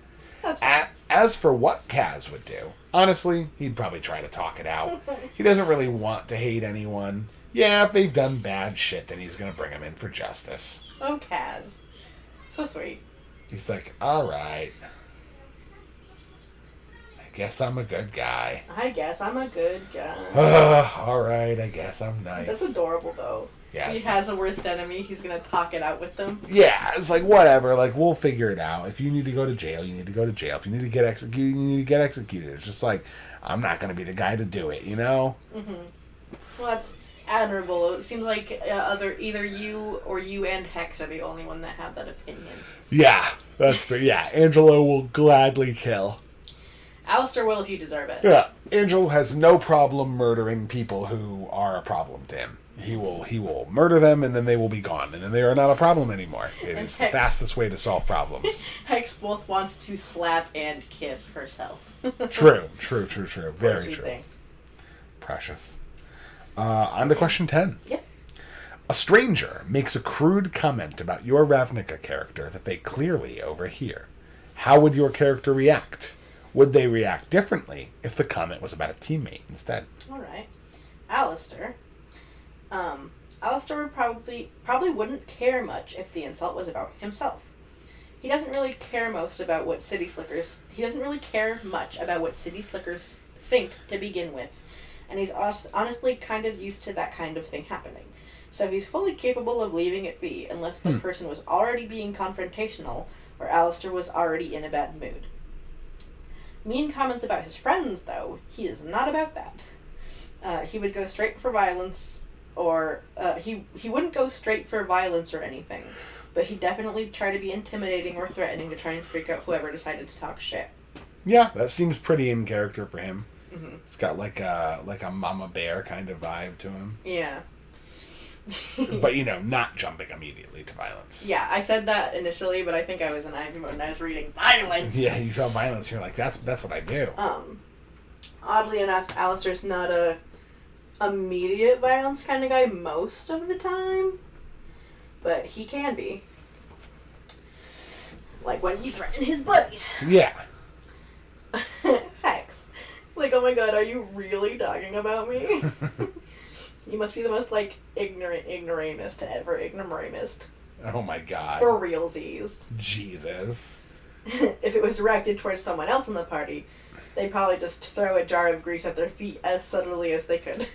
As for what Kaz would do, honestly, he'd probably try to talk it out. He doesn't really want to hate anyone. Yeah, if they've done bad shit, then he's going to bring them in for justice. Oh, Kaz. So sweet. He's like, alright. I guess I'm a good guy. Alright, I guess I'm nice. That's adorable, though. Yeah, he has a worst enemy, he's going to talk it out with them. Yeah, it's like, whatever. Like, we'll figure it out. If you need to go to jail, you need to go to jail. If you need to get executed, you need to get executed. It's just like, I'm not going to be the guy to do it, you know? Mm-hmm. Well, that's admirable. It seems like either you or you and Hex are the only one that have that opinion. Yeah, that's fair. Yeah, Angelo will gladly kill. Alistair will if you deserve it. Yeah, Angelo has no problem murdering people who are a problem to him. He will murder them, and then they will be gone, and then they are not a problem anymore. It is the fastest way to solve problems. Hex both wants to slap and kiss herself. True. Very true. Thing. Precious. On to question 10. Yep. A stranger makes a crude comment about your Ravnica character that they clearly overhear. How would your character react? Would they react differently if the comment was about a teammate instead? All right. Alistair. Alistair would probably wouldn't care much if the insult was about himself. He doesn't really care much about what city slickers think to begin with, and he's honestly kind of used to that kind of thing happening. So he's fully capable of leaving it be unless the person was already being confrontational or Alistair was already in a bad mood. Mean comments about his friends, though, he is not about that. He would go straight for violence, or he wouldn't go straight for violence or anything, but he'd definitely try to be intimidating or threatening to try and freak out whoever decided to talk shit. Yeah, that seems pretty in character for him. Mm-hmm. It's got like a mama bear kind of vibe to him. Yeah. But, not jumping immediately to violence. Yeah, I said that initially, but I think I was in Ivy mode and I was reading violence. Yeah, you saw violence, you're like, that's what I do. Oddly enough, Alistair's not a immediate violence kind of guy most of the time, but he can be. Like when you threaten his buddies. Yeah. Hex. Like, oh my god, are you really talking about me? You must be the most, ignoramus to ever ignoramus. Oh my god. For realsies. Jesus. If it was directed towards someone else in the party, they'd probably just throw a jar of grease at their feet as subtly as they could.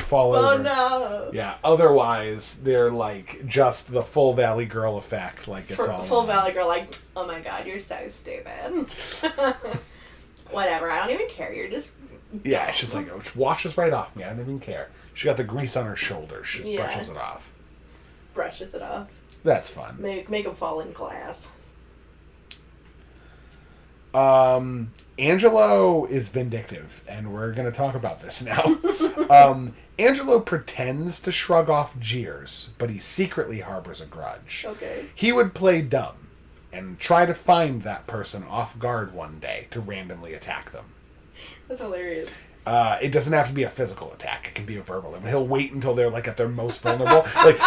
Fall over. Oh no. Yeah, otherwise, they're just the full Valley Girl effect. Full Valley Girl, oh my god, you're so stupid. Whatever, I don't even care, you're just... Yeah, it's just it washes right off me, I don't even care. She got the grease on her shoulders. She just brushes it off. Brushes it off. That's fun. Make them fall in class. Angelo is vindictive, and we're going to talk about this now. Angelo pretends to shrug off jeers, but he secretly harbors a grudge. Okay. He would play dumb and try to find that person off guard one day to randomly attack them. That's hilarious. It doesn't have to be a physical attack. It can be a verbal. And he'll wait until they're at their most vulnerable.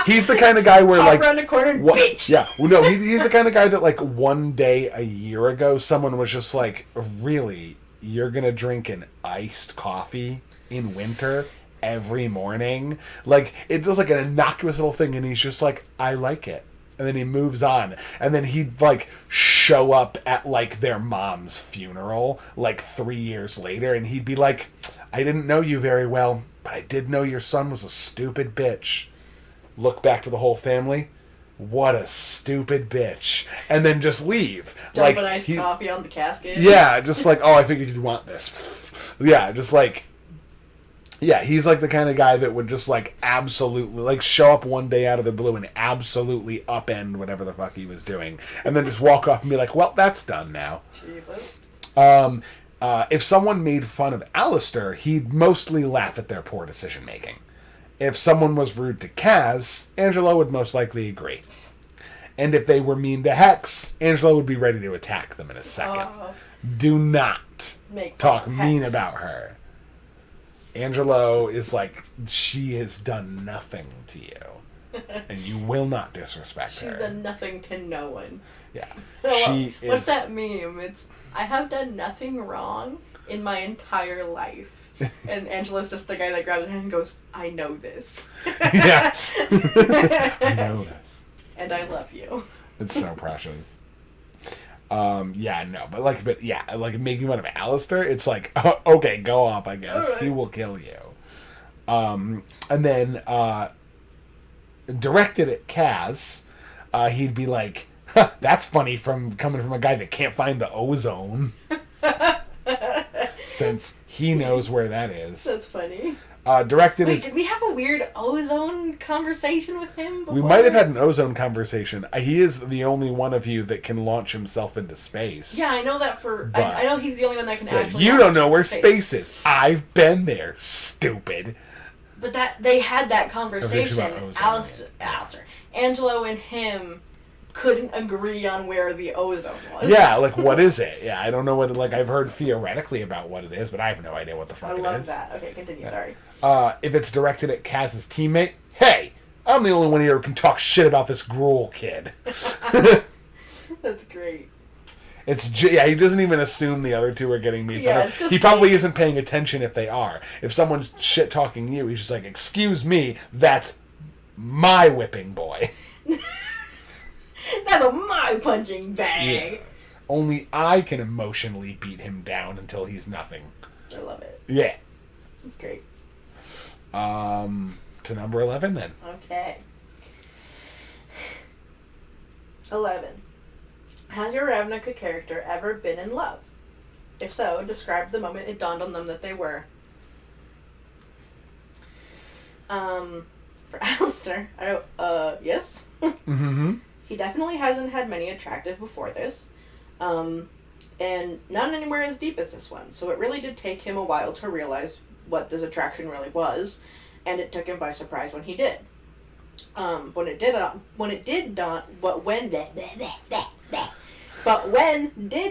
He's the kind of guy where around the corner, bitch. Yeah, well, no, he's the kind of guy that one day a year ago someone was just really, you're gonna drink an iced coffee in winter every morning? It does an innocuous little thing, and he's just I like it. And then he moves on. And then he'd, show up at, their mom's funeral, 3 years later, and he'd be like, I didn't know you very well, but I did know your son was a stupid bitch. Look back to the whole family. What a stupid bitch. And then just leave. Dump an iced coffee on the casket. Yeah, just oh, I figured you'd want this. Yeah, just like... Yeah, he's like the kind of guy that would just like absolutely like show up one day out of the blue and absolutely upend whatever the fuck he was doing, and then just walk off and be like, "Well, that's done now." Jesus. If someone made fun of Alistair, he'd mostly laugh at their poor decision making. If someone was rude to Kaz, Angelo would most likely agree. And if they were mean to Hex, Angelo would be ready to attack them in a second. Do not talk mean about her. Angelo is like, she has done nothing to you. And you will not disrespect her. She's done nothing to no one. Yeah. What's that meme? It's, I have done nothing wrong in my entire life. And Angelo's just the guy that grabs her hand and goes, I know this. Yeah. I know this. And I love you. It's so precious. Yeah, no, but making fun of Alistair, it's like, oh, okay, go off, I guess. Right. He will kill you. And then, directed at Kaz, he'd be like, huh, that's funny coming from a guy that can't find the ozone. Since he knows where that is. That's funny. Did we have a weird ozone conversation with him before? We might have had an ozone conversation. He is the only one of you that can launch himself into space. Yeah, I know that I know he's the only one that can actually... You don't know where space is. I've been there, stupid. But they had that conversation. Alistair. Angelo and him couldn't agree on where the ozone was. Yeah, like, what is it? Yeah, I don't know what... Like, I've heard theoretically about what it is, but I have no idea what the fuck it is. I love that. Okay, continue, sorry. If it's directed at Kaz's teammate, hey, I'm the only one here who can talk shit about this Gruul kid. That's great. He doesn't even assume the other two are getting made fun of. He probably isn't paying attention if they are. If someone's shit talking you, he's just like, excuse me, that's my whipping boy. That's my punching bag. Yeah. Only I can emotionally beat him down until he's nothing. I love it. Yeah. That's great. To number 11 then. Okay. 11. Has your Ravnica character ever been in love? If so, describe the moment it dawned on them that they were. For Alistair, yes. Mm-hmm. He definitely hasn't had many attractive before this. And none anywhere as deep as this one. So it really did take him a while to realize what this attraction really was, and it took him by surprise when he did. When did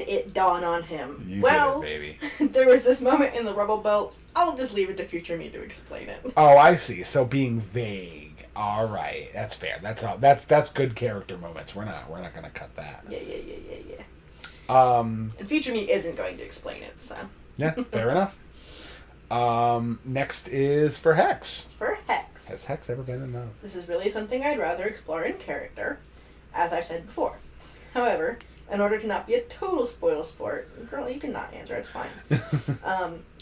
it dawn on him? You did it, baby. There was this moment in the rubble belt. I'll just leave it to future me to explain it. Oh, I see. So being vague. All right, that's fair. That's good character moments. We're not gonna cut that. Yeah. And future me isn't going to explain it, so. Yeah, fair enough. Next is for Hex. For Hex. Has Hex ever been in love? This is really something I'd rather explore in character, as I've said before. However, in order to not be a total spoil sport, girl, you can not answer, it's fine,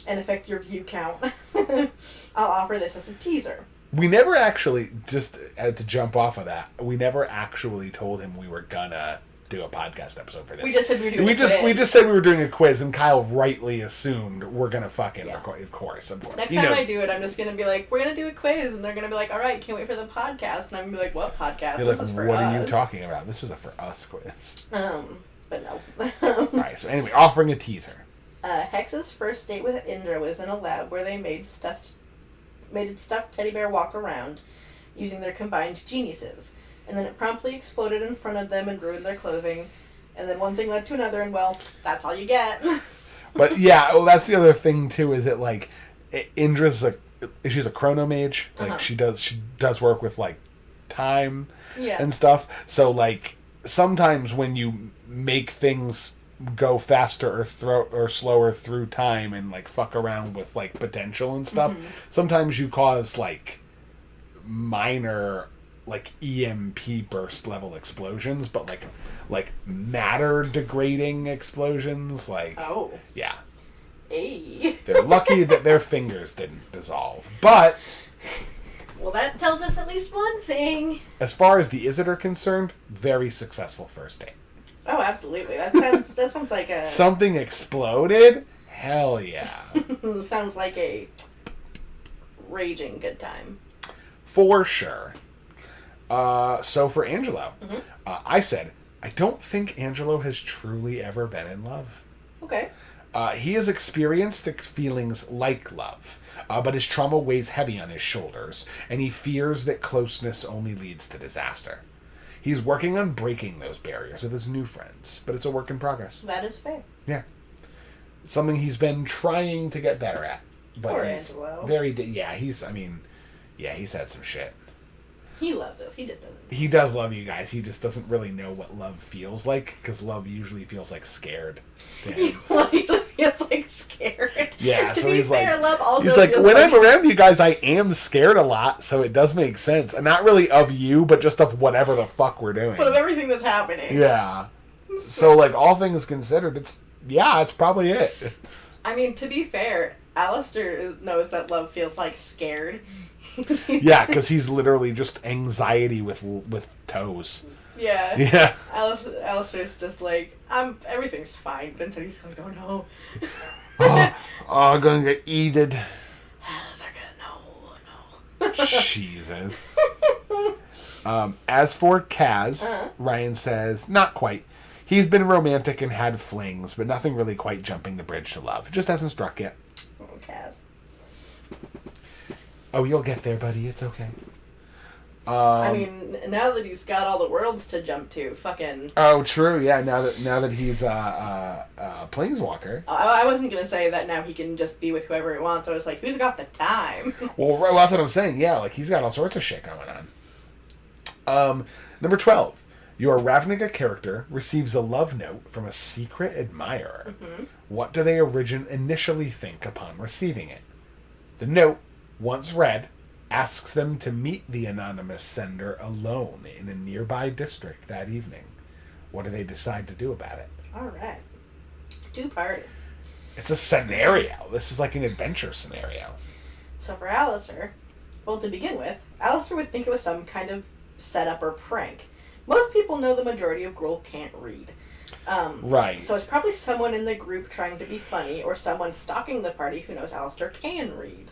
and affect your view count, I'll offer this as a teaser. We never actually, just to jump off of that, we never actually told him we were gonna do a podcast episode for this. We just said we were doing a quiz. We just said we were doing a quiz, and Kyle rightly assumed we're gonna fucking record. Of course. Next time I do it, I'm just gonna be like, we're gonna do a quiz, and they're gonna be like, all right, can't wait for the podcast, and I'm gonna be like, what podcast? You're like, what are you talking about? This is a for us quiz. But no. Alright, so anyway, offering a teaser. Hex's first date with Indra was in a lab where they made a stuffed teddy bear walk around using their combined geniuses. And then it promptly exploded in front of them and ruined their clothing. And then one thing led to another, and well, that's all you get. But yeah, well, that's the other thing too. Is it like Indra's she's a chronomage. Like she does work with like time and stuff. So like sometimes when you make things go faster or slower through time and like fuck around with like potential and stuff, sometimes you cause like minor like EMP burst level explosions, but like matter degrading explosions, like yeah. Hey. They're lucky that their fingers didn't dissolve. But well, that tells us at least one thing. As far as the Isid are concerned, very successful first date. Oh, absolutely. That sounds like a... Something exploded? Hell yeah. Sounds like a raging good time. For sure. So for Angelo, I said, I don't think Angelo has truly ever been in love. Okay. He has experienced feelings like love, but his trauma weighs heavy on his shoulders, and he fears that closeness only leads to disaster. He's working on breaking those barriers with his new friends, but it's a work in progress. That is fair. Yeah. It's something he's been trying to get better at. But Poor he's Angelo. he's had some shit. He loves us. He just doesn't. He does love you guys. He just doesn't really know what love feels like, because love usually feels like scared. Love usually feels like scared. Yeah, to so be he's fair, like, love also he's like, feels when like... I'm around you guys, I am scared a lot, so it does make sense. And not really of you, but just of whatever the fuck we're doing. But of everything that's happening. Yeah. So, like, all things considered, it's probably it. I mean, to be fair, Alistair knows that love feels like scared. Yeah, because he's literally just anxiety with toes. Yeah. Yeah. Alistair's just like, everything's fine, but until he's like, oh no. I'm gonna get eated. They're gonna, no. Jesus. As for Kaz, Ryan says, not quite. He's been romantic and had flings, but nothing really quite jumping the bridge to love. It just hasn't struck yet. Oh, Kaz. Oh, you'll get there, buddy. It's okay. I mean, now that he's got all the worlds to jump to, fucking... Oh, true. Yeah, now that he's a planeswalker. I wasn't going to say that now he can just be with whoever he wants. I was like, who's got the time? Well, that's what I'm saying. Yeah, like, he's got all sorts of shit going on. Number 12. Your Ravnica character receives a love note from a secret admirer. Mm-hmm. What do they initially think upon receiving it? The note, once read, asks them to meet the anonymous sender alone in a nearby district that evening. What do they decide to do about it? All right. Two-part. It's a scenario. This is like an adventure scenario. So for Alistair, well, to begin with, Alistair would think it was some kind of setup or prank. Most people know the majority of Gruul can't read. Right. So it's probably someone in the group trying to be funny, or someone stalking the party who knows Alistair can read.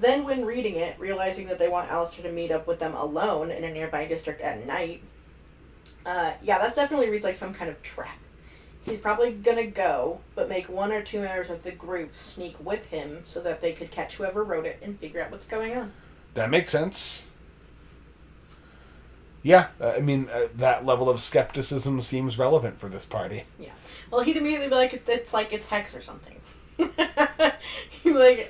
Then when reading it, realizing that they want Alistair to meet up with them alone in a nearby district at night, that definitely reads like some kind of trap. He's probably gonna go, but make one or two members of the group sneak with him so that they could catch whoever wrote it and figure out what's going on. That makes sense. Yeah, I mean, that level of skepticism seems relevant for this party. Yeah. Well, he'd immediately be like, it's like it's Hex or something. He's like...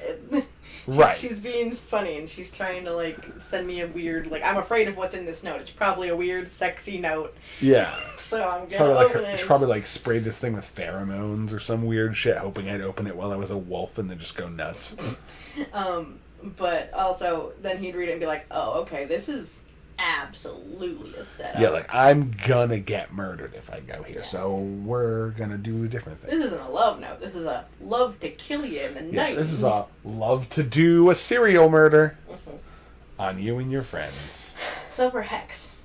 Right. She's being funny, and she's trying to, like, send me a weird, like, I'm afraid of what's in this note. It's probably a weird, sexy note. Yeah. So I'm gonna open it. She probably, like, sprayed this thing with pheromones or some weird shit, hoping I'd open it while I was a wolf and then just go nuts. But also, then he'd read it and be like, oh, okay, this is absolutely a setup. Yeah, like, I'm gonna get murdered if I go here, so we're gonna do a different thing. This isn't a love note. This is a love to kill you in the night. This is a love to do a serial murder on you and your friends. So for Hex.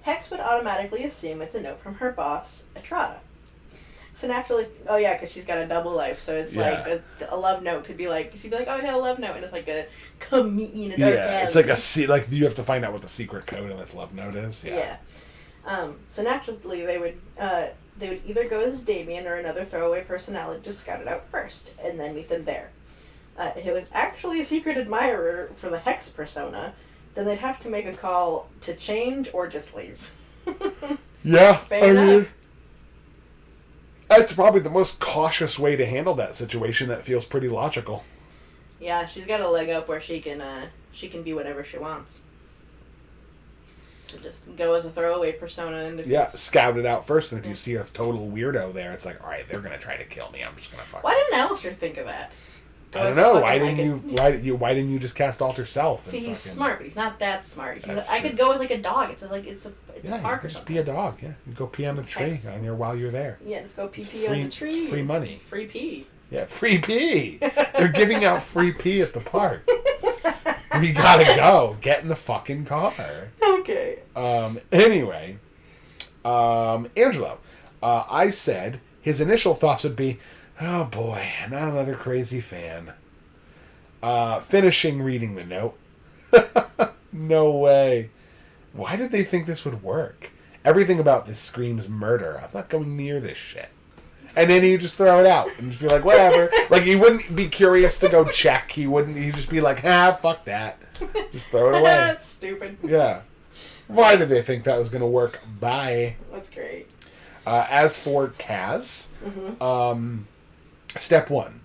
Hex would automatically assume it's a note from her boss, Etrata. So naturally, oh yeah, because she's got a double life, so it's like a love note could be like, she'd be like, oh, I got a love note, and it's like a come meet me in a dark alley. It's like like you have to find out what the secret code of this love note is. Yeah. So naturally, they would either go as Damien or another throwaway personality to scout it out first, and then meet them there. If it was actually a secret admirer for the Hex persona, then they'd have to make a call to change or just leave. Yeah, Fair enough. That's probably the most cautious way to handle that situation. That feels pretty logical. Yeah, she's got a leg up where she can be whatever she wants. So just go as a throwaway persona. And scout it out first, and if you see a total weirdo there, it's like, all right, they're gonna try to kill me. I'm just gonna fuck. Why didn't Alistair think of that? I don't know. Why didn't you just cast Alter Self? See, he's smart, but he's not that smart. I could go as like a dog. It's a park or just something. be a dog. Yeah, you go pee on the tree while you're there. Yeah, just go pee on the tree. It's free money. Free pee. Yeah, free pee. They're giving out free pee at the park. We gotta go. Get in the fucking car. Okay. Anyway, Angelo, I said his initial thoughts would be, oh boy, not another crazy fan. Finishing reading the note. No way. Why did they think this would work? Everything about this screams murder. I'm not going near this shit. And then he'd just throw it out and just be like, whatever. Like, he wouldn't be curious to go check. He'd just be like, fuck that. Just throw it away. That's stupid. Yeah. Why did they think that was going to work? Bye. That's great. As for Kaz, step one.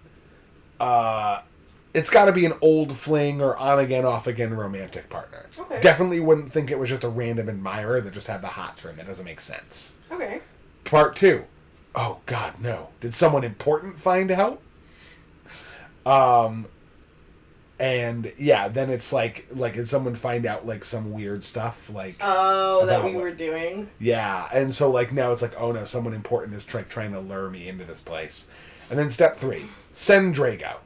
It's got to be an old fling or on-again, off-again romantic partner. Okay. Definitely wouldn't think it was just a random admirer that just had the hots for him. That doesn't make sense. Okay. Part two. Oh, God, no. Did someone important find out? And, yeah, then it's like, did someone find out, like, some weird stuff? Like, that we were doing? Yeah, and so, like, now it's like, oh, no, someone important is trying to lure me into this place. And then step three. Send Drago.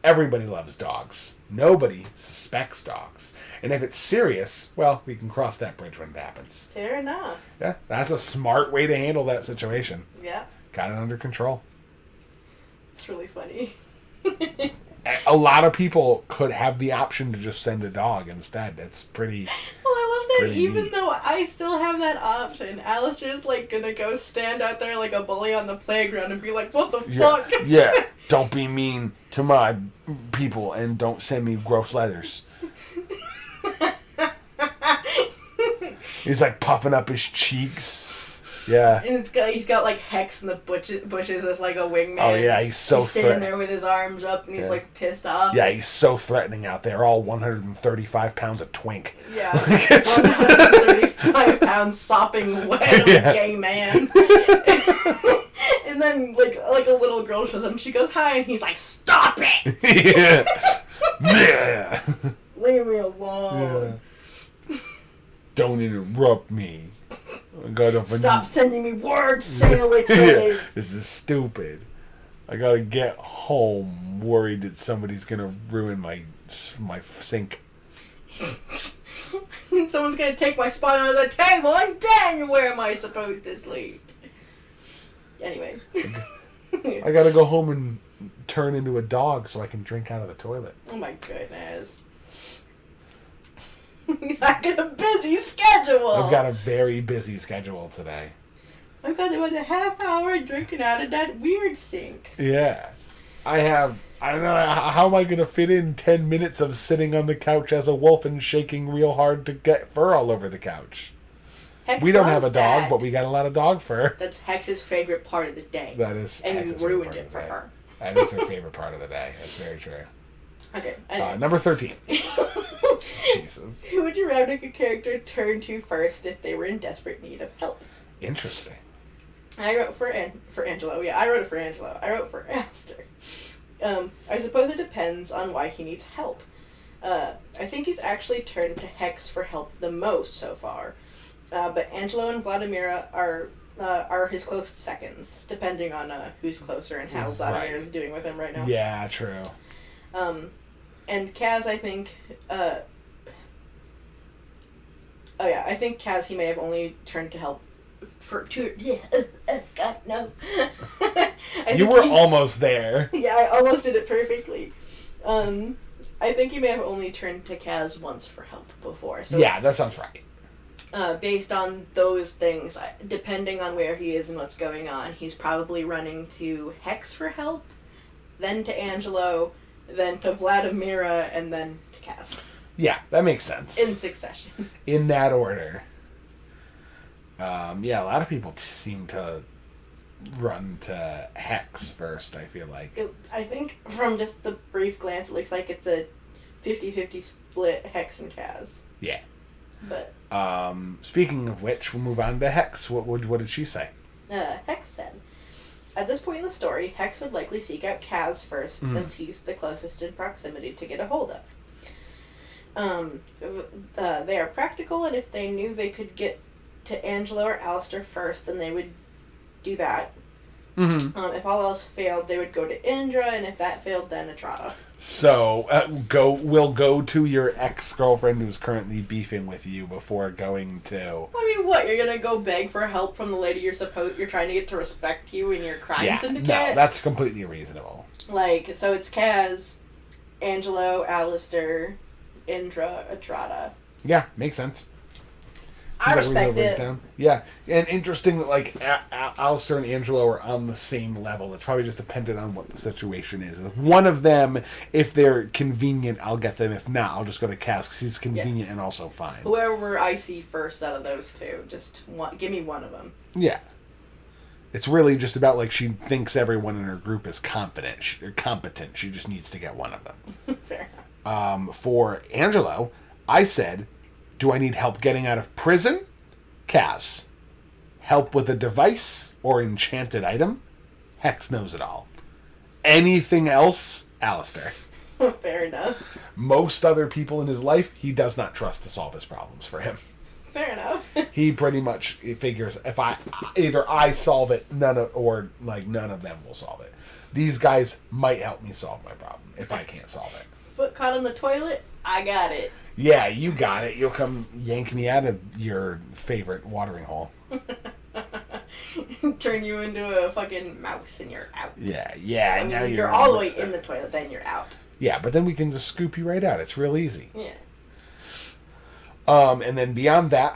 Everybody loves dogs. Nobody suspects dogs. And if it's serious, well, we can cross that bridge when it happens. Fair enough. Yeah, that's a smart way to handle that situation. Yeah. Got it under control. It's really funny. A lot of people could have the option to just send a dog instead. It's pretty... Well, I love that even neat. though I still have that option, Alistair's like gonna go stand out there like a bully on the playground and be like, what the fuck? Yeah, don't be mean to my people and don't send me gross letters. He's like puffing up his cheeks. Yeah. And he's got like Hex in the bushes as like a wingman. Oh yeah, he's standing there with his arms up and he's like pissed off. Yeah, he's so threatening out there. All 135 pounds of twink. Yeah, 135 pounds sopping wet of a gay man. And then like a little girl shows up and she goes hi and he's like, stop it! Yeah. Leave me alone. Yeah. Don't interrupt me. Stop sending me word sandwiches. This is stupid. I gotta get home, worried that somebody's gonna ruin my sink. Someone's gonna take my spot under the table, and then where am I supposed to sleep? Anyway. I gotta go home and turn into a dog so I can drink out of the toilet. Oh my goodness. I got a busy schedule. I've got a very busy schedule today. I've got about a half hour drinking out of that weird sink. Yeah. I don't know, how am I going to fit in 10 minutes of sitting on the couch as a wolf and shaking real hard to get fur all over the couch? Hex we don't have a loves dog, that. but we got a lot of dog fur. That's Hex's favorite part of the day. That is. And Hex's you ruined favorite it for part of the her. day. That is her favorite part of the day. That's very true. Okay. Anyway. Number 13. Jesus. Who would your Ravnica character turn to first if they were in desperate need of help? Interesting. I wrote for Angelo. Yeah, I wrote it for Angelo. I wrote for Alistair. I suppose it depends on why he needs help. I think he's actually turned to Hex for help the most so far. But Angelo and Vladimira are his close seconds, depending on who's closer and how Vladimir is doing with him right now. Yeah, true. And Kaz, I think... I think Kaz, he may have only turned to help for two... God, no. You were almost there. Yeah, I almost did it perfectly. I think he may have only turned to Kaz once for help before. So yeah, that sounds right. Based on those things, depending on where he is and what's going on, he's probably running to Hex for help, then to Angelo, then to Vladimira, and then to Kaz. Yeah, that makes sense. In succession. In that order. Yeah, a lot of people seem to run to Hex first, I feel like. I think from just the brief glance, it looks like it's a 50-50 split, Hex and Kaz. Yeah. But speaking of which, we'll move on to Hex. What did she say? Hex said, at this point in the story, Hex would likely seek out Kaz first, since he's the closest in proximity to get a hold of. They are practical, and if they knew they could get to Angelo or Alistair first, then they would do that. If all else failed, they would go to Indra, and if that failed, then Atrada. So, we'll go to your ex-girlfriend who's currently beefing with you before going to... I mean, what? You're gonna go beg for help from the lady you're trying to get to respect you in your crime syndicate? No, that's completely reasonable. Like, so it's Kaz, Angelo, Alistair, Indra, Atrada. Yeah, makes sense. I respect it. Yeah, and interesting that, like, Alistair and Angelo are on the same level. It's probably just dependent on what the situation is. If one of them, if they're convenient, I'll get them. If not, I'll just go to Cass because he's convenient and also fine. Whoever I see first out of those two, give me one of them. Yeah. It's really just about, like, she thinks everyone in her group is competent. She just needs to get one of them. Fair enough. For Angelo, I said... Do I need help getting out of prison? Cass. Help with a device or enchanted item? Hex knows it all. Anything else? Alistair. Fair enough. Most other people in his life, he does not trust to solve his problems for him. Fair enough. He pretty much figures if I solve it, none of them will solve it. These guys might help me solve my problem if I can't solve it. Foot caught in the toilet? I got it. Yeah, you got it. You'll come yank me out of your favorite watering hole. Turn you into a fucking mouse and you're out. Yeah. I mean, you're all the way in the toilet, then you're out. Yeah, but then we can just scoop you right out. It's real easy. Yeah. And then beyond that,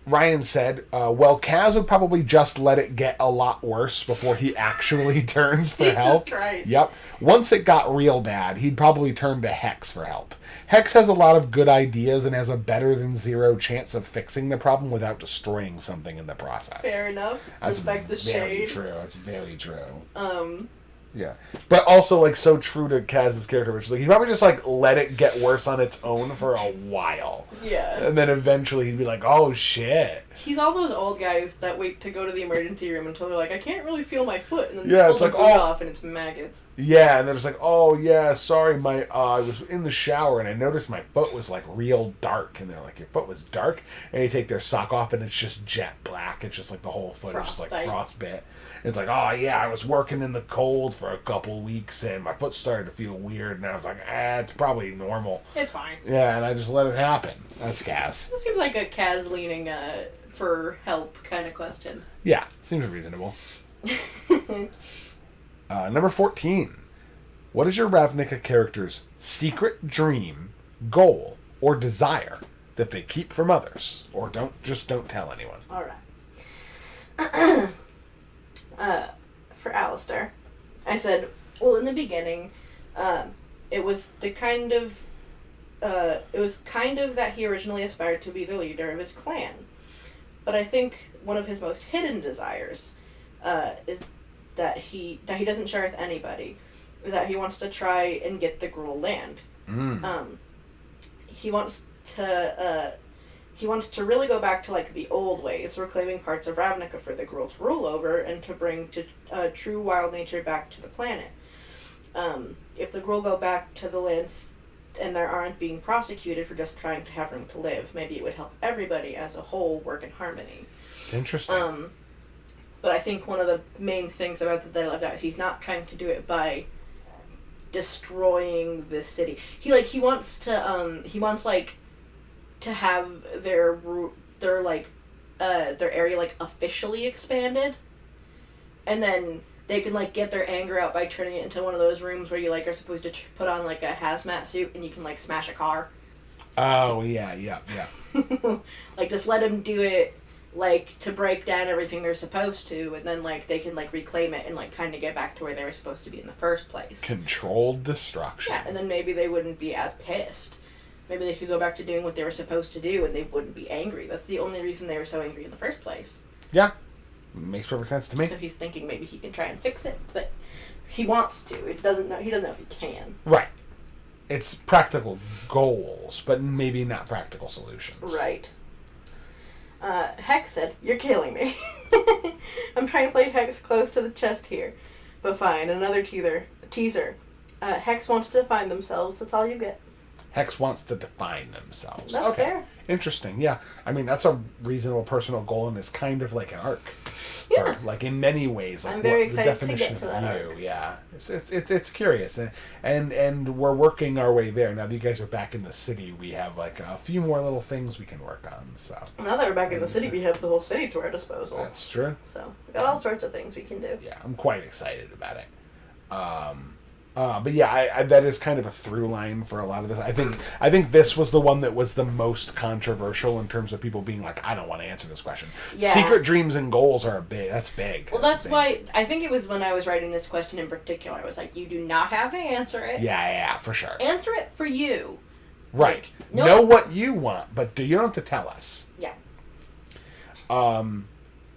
Ryan said, well, Kaz would probably just let it get a lot worse before he actually turns for help. Christ. Yep. Once it got real bad, he'd probably turn to Hex for help. Hex has a lot of good ideas and has a better than zero chance of fixing the problem without destroying something in the process. Fair enough. That's Respect the shade. Very true. That's very true. Yeah. But also, like, so true to Kaz's character, which is, like, he'd probably just, like, let it get worse on its own for a while. Yeah. And then eventually he'd be like, oh, shit. He's all those old guys that wait to go to the emergency room until they're like, I can't really feel my foot. And then they pull the boot off and it's maggots. Yeah, and they're just like, oh, yeah, sorry, I was in the shower and I noticed my foot was, like, real dark. And they're like, your foot was dark? And they take their sock off and it's just jet black. It's just, like, the whole foot is just, like, frostbite. It's like, oh, yeah, I was working in the cold for a couple weeks and my foot started to feel weird. And I was like, it's probably normal. It's fine. Yeah, and I just let it happen. That's Kaz. This seems like a Kaz leaning for help kind of question. Yeah, seems reasonable. Number 14. What is your Ravnica character's secret dream, goal, or desire that they keep from others? Or don't tell anyone. Alright. For Alistair, I said, well, in the beginning, it was kind of that he originally aspired to be the leader of his clan. But I think one of his most hidden desires is that he doesn't share with anybody, that he wants to try and get the Gruul land. He wants to really go back to, like, the old ways, reclaiming parts of Ravnica for the Gruul to rule over and to bring true wild nature back to the planet. If the Gruul go back to the lands and they aren't being prosecuted for just trying to have room to live, maybe it would help everybody as a whole work in harmony. Interesting. But I think one of the main things about that I left out is he's not trying to do it by destroying the city. He wants to have their area, like, officially expanded, and then they can, like, get their anger out by turning it into one of those rooms where you, like, are supposed to put on, like, a hazmat suit and you can, like, smash a car. Oh, yeah. Like, just let them do it, like, to break down everything they're supposed to, and then, like, they can, like, reclaim it and, like, kind of get back to where they were supposed to be in the first place. Controlled destruction. Yeah, and then maybe they wouldn't be as pissed. Maybe they could go back to doing what they were supposed to do and they wouldn't be angry. That's the only reason they were so angry in the first place. Yeah. Makes perfect sense to me. So he's thinking maybe he can try and fix it, but he wants to. He doesn't know if he can. Right. It's practical goals, but maybe not practical solutions. Right. Hex said, "You're killing me." I'm trying to play Hex close to the chest here. But fine, another teaser. Hex wants to find themselves, that's all you get. Hex wants to define themselves. That's okay. fair. Interesting. Yeah. I mean, that's a reasonable personal goal, and it's kind of like an arc. Yeah. Or, like, in many ways, like I'm very what the excited to definition get to of that you. arc. Yeah. It's curious, and we're working our way there. Now that you guys are back in the city, we have like a few more little things we can work on. So Now that we're back in the city, we have the whole city to our disposal. that's true. So we got all sorts of things we can do. Yeah, I'm quite excited about it. But yeah, I that is kind of a through line for a lot of this. I think this was the one that was the most controversial in terms of people being like, I don't want to answer this question. Yeah. Secret dreams and goals are that's big. Well, that's why I think it was when I was writing this question in particular. I was like, you do not have to answer it. Yeah, for sure. Answer it for you. Right. Like, know what you want, but you don't have to tell us. Yeah.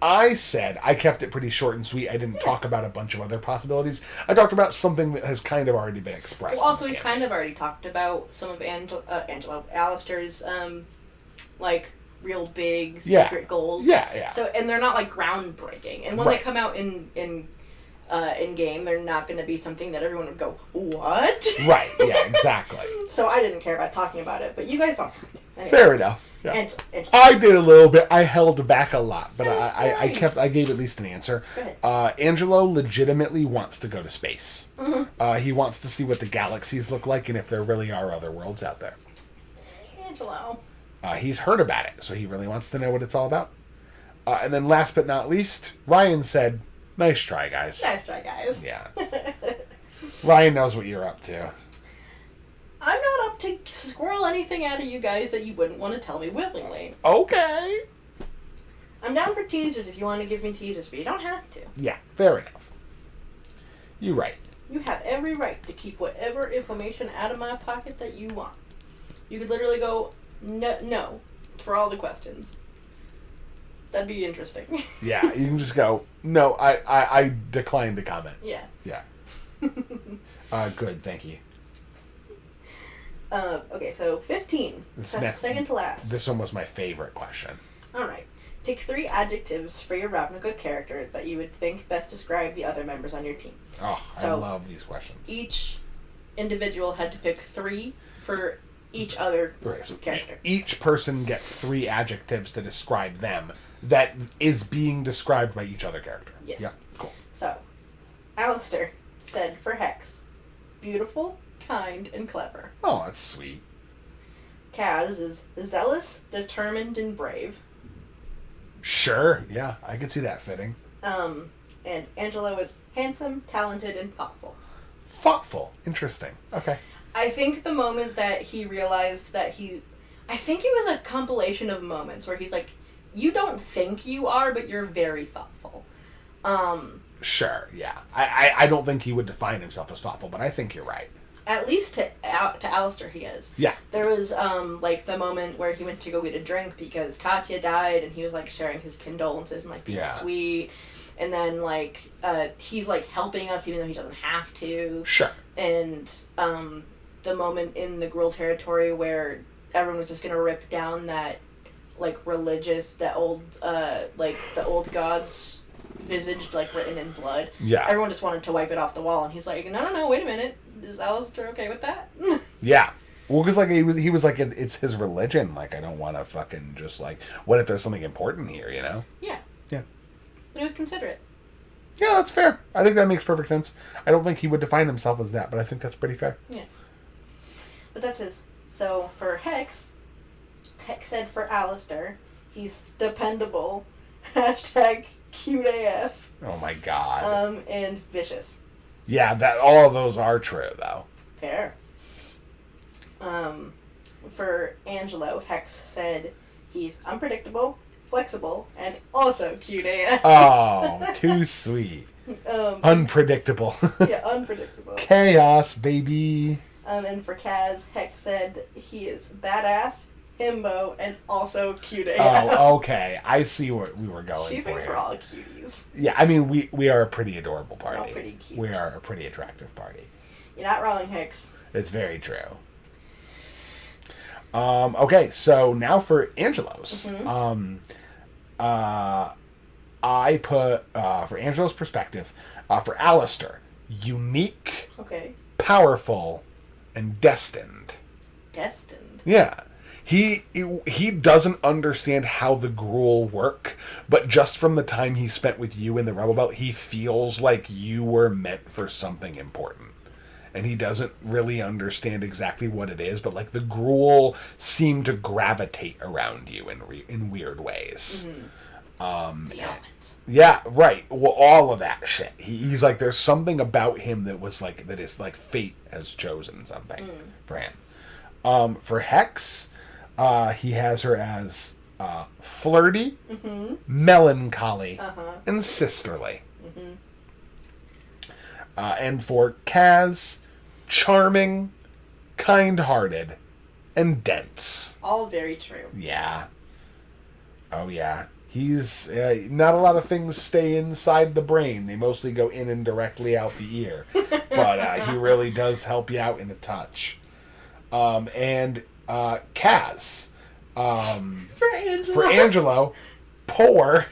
I said I kept it pretty short and sweet. I didn't talk about a bunch of other possibilities. I talked about something that has kind of already been expressed. Well, also, we've kind of already talked about some of Angelo, Alistair's, like, real big secret goals. Yeah. So, and they're not, like, groundbreaking. And when they come out in game, they're not going to be something that everyone would go, what? Right, yeah, exactly. So I didn't care about talking about it, but you guys don't have to. Anyway. Fair enough. Yeah. And I did a little bit. I held back a lot, but That's I gave at least an answer. Go ahead. Angelo legitimately wants to go to space. Mm-hmm. He wants to see what the galaxies look like and if there really are other worlds out there. Angelo. He's heard about it, so he really wants to know what it's all about. And then last but not least, Ryan said, nice try, guys. Nice try, guys. Yeah. Ryan knows what you're up to. I'm not up to squirrel anything out of you guys that you wouldn't want to tell me willingly. Okay. I'm down for teasers if you want to give me teasers, but you don't have to. Yeah, fair enough. You're right. You have every right to keep whatever information out of my pocket that you want. You could literally go, no for all the questions. That'd be interesting. Yeah, you can just go, no, I decline to comment. Yeah. Yeah. Good, thank you. Okay, so 15. That's second to last. This one was my favorite question. Alright. Pick 3 adjectives for your Ravnica character that you would think best describe the other members on your team. Oh, So, I love these questions. Each individual had to pick 3 for each other character. Each person gets 3 adjectives to describe them that is being described by each other character. Yes. Yeah, cool. So, Alistair said for Hex, beautiful, kind, and clever. Oh, that's sweet. Kaz is zealous, determined, and brave. Sure, yeah, I can see that fitting. And Angelo is handsome, talented, and thoughtful. Thoughtful. Interesting. Okay. I think the moment that he realized that I think it was a compilation of moments where he's like, you don't think you are, but you're very thoughtful. Sure, yeah. I don't think he would define himself as thoughtful, but I think you're right. At least to Alistair he is. Yeah. There was, like, the moment where he went to go get a drink because Katya died, and he was, like, sharing his condolences and, like, being sweet. And then, like, he's, like, helping us even though he doesn't have to. Sure. And, the moment in the Gruul territory where everyone was just gonna rip down that, like, religious, the old gods visage, like, written in blood. Yeah. Everyone just wanted to wipe it off the wall, and he's like, no, wait a minute. Is Alistair okay with that? Yeah. Well, because, like, he was like, it's his religion. Like, I don't want to fucking just, like, what if there's something important here, you know? Yeah. Yeah. But he was considerate. Yeah, that's fair. I think that makes perfect sense. I don't think he would define himself as that, but I think that's pretty fair. Yeah. But that's his. So, for Hex said for Alistair, he's dependable, hashtag cute AF, Oh, my God. and vicious. Yeah, all of those are true, though. Fair. For Angelo, Hex said he's unpredictable, flexible, and also cute AF. Oh, too sweet. Unpredictable. Yeah, unpredictable. Chaos, baby. And for Kaz, Hex said he is badass, himbo, and also cute AF. Oh, okay. I see what we were going She for thinks here. we're all cuties. Yeah, I mean, we are a pretty adorable party. We're all pretty cute. We are a pretty attractive party. You're not wrong, Hex. It's very true. Okay, so now for Angelo's. Mm-hmm. I put, for Angelo's perspective, for Alistair, unique, Okay. powerful, and destined. destined. Yeah. He doesn't understand how the Gruul work, but just from the time he spent with you in the Rebel Belt, he feels like you were meant for something important. And he doesn't really understand exactly what it is, but like the Gruul seem to gravitate around you in weird ways. Mm-hmm. The elements. Yeah, right. Well, all of that shit. He's like, there's something about him that was like, that is like fate has chosen something for him. For Hex, he has her as flirty, melancholy, and sisterly. And for Kaz, charming, kind-hearted, and dense. All very true. Yeah. Oh, yeah. He's not a lot of things stay inside the brain. They mostly go in and directly out the ear. But he really does help you out in a touch. And Kaz. For Angelo, poor.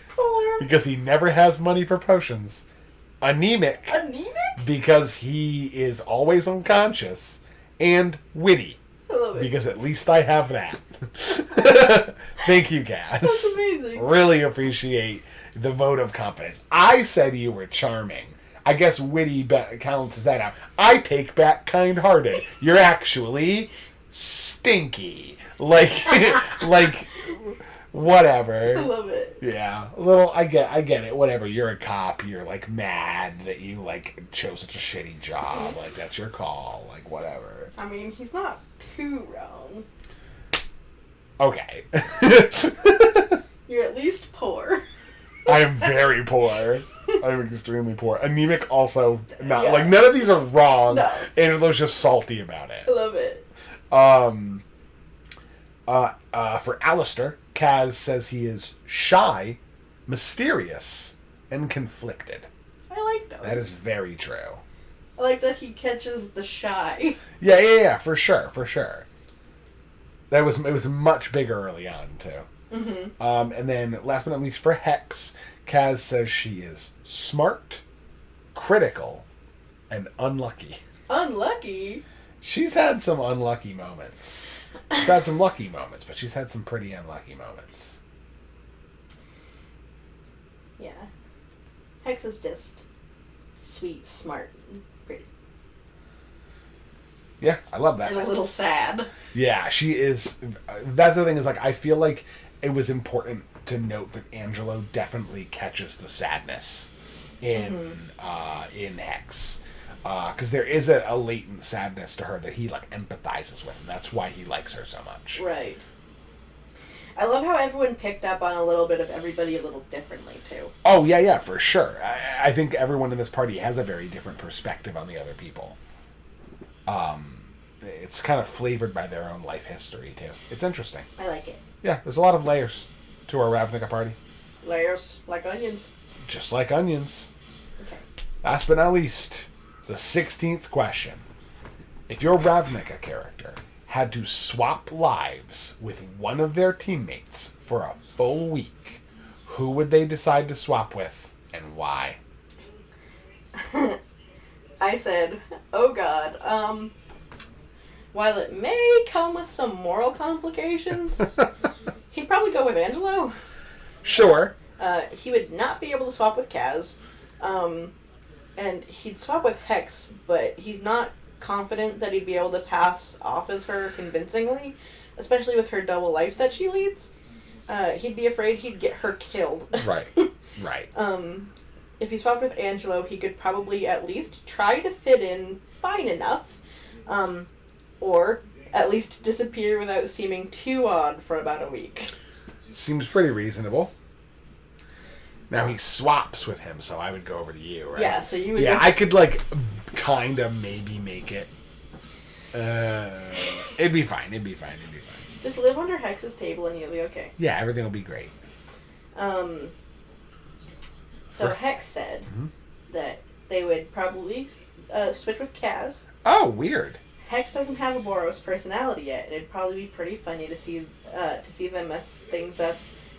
Because he never has money for potions. Anemic. Because he is always unconscious. And witty. I love it. Because at least I have that. Thank you, Kaz. That's amazing. Really appreciate the vote of confidence. I said you were charming. I guess witty counts that out. I take back kind-hearted. You're actually stinky. Like, whatever. I love it. Yeah, a little. I get it. Whatever. You're a cop. You're like mad that you like chose such a shitty job. Like that's your call. Like whatever. I mean, he's not too wrong. Okay. You're at least poor. I am very poor. I'm extremely poor. Anemic also not. Yeah. Like none of these are wrong. No. Angelo's just salty about it. I love it. For Alistair, Kaz says he is shy, mysterious, and conflicted. I like those. That is very true. I like that he catches the shy. Yeah, for sure. It was much bigger early on, too. Mm-hmm. And then, last but not least, for Hex, Kaz says she is smart, critical, and unlucky. Unlucky? She's had some unlucky moments. She's had some lucky moments, but she's had some pretty unlucky moments. Yeah. Hex is just sweet, smart, and pretty. Yeah, I love that. And a little sad. Yeah, she is. That's the thing is, like, I feel like it was important to note that Angelo definitely catches the sadness in Hex. Because there is a latent sadness to her that he, like, empathizes with, and that's why he likes her so much. Right. I love how everyone picked up on a little bit of everybody a little differently, too. Oh, yeah, for sure. I think everyone in this party has a very different perspective on the other people. It's kind of flavored by their own life history, too. It's interesting. I like it. Yeah, there's a lot of layers to our Ravnica party. Layers like onions. Just like onions. Okay. Last but not least, the 16th question. If your Ravnica character had to swap lives with one of their teammates for a full week, who would they decide to swap with and why? I said, oh god, while it may come with some moral complications, he'd probably go with Angelo. Sure. He would not be able to swap with Kaz. And he'd swap with Hex, but he's not confident that he'd be able to pass off as her convincingly, especially with her double life that she leads. He'd be afraid he'd get her killed. Right. If he swapped with Angelo, he could probably at least try to fit in fine enough, or at least disappear without seeming too odd for about a week. Seems pretty reasonable. Now he swaps with him, so I would go over to you, right? Yeah, so you would... Yeah, I could, like, kind of maybe make it. It'd be fine. Just live under Hex's table and you'll be okay. Yeah, everything will be great. So Hex said that they would probably switch with Kaz. Oh, weird. Hex doesn't have a Boros personality yet, and it'd probably be pretty funny to see them mess things up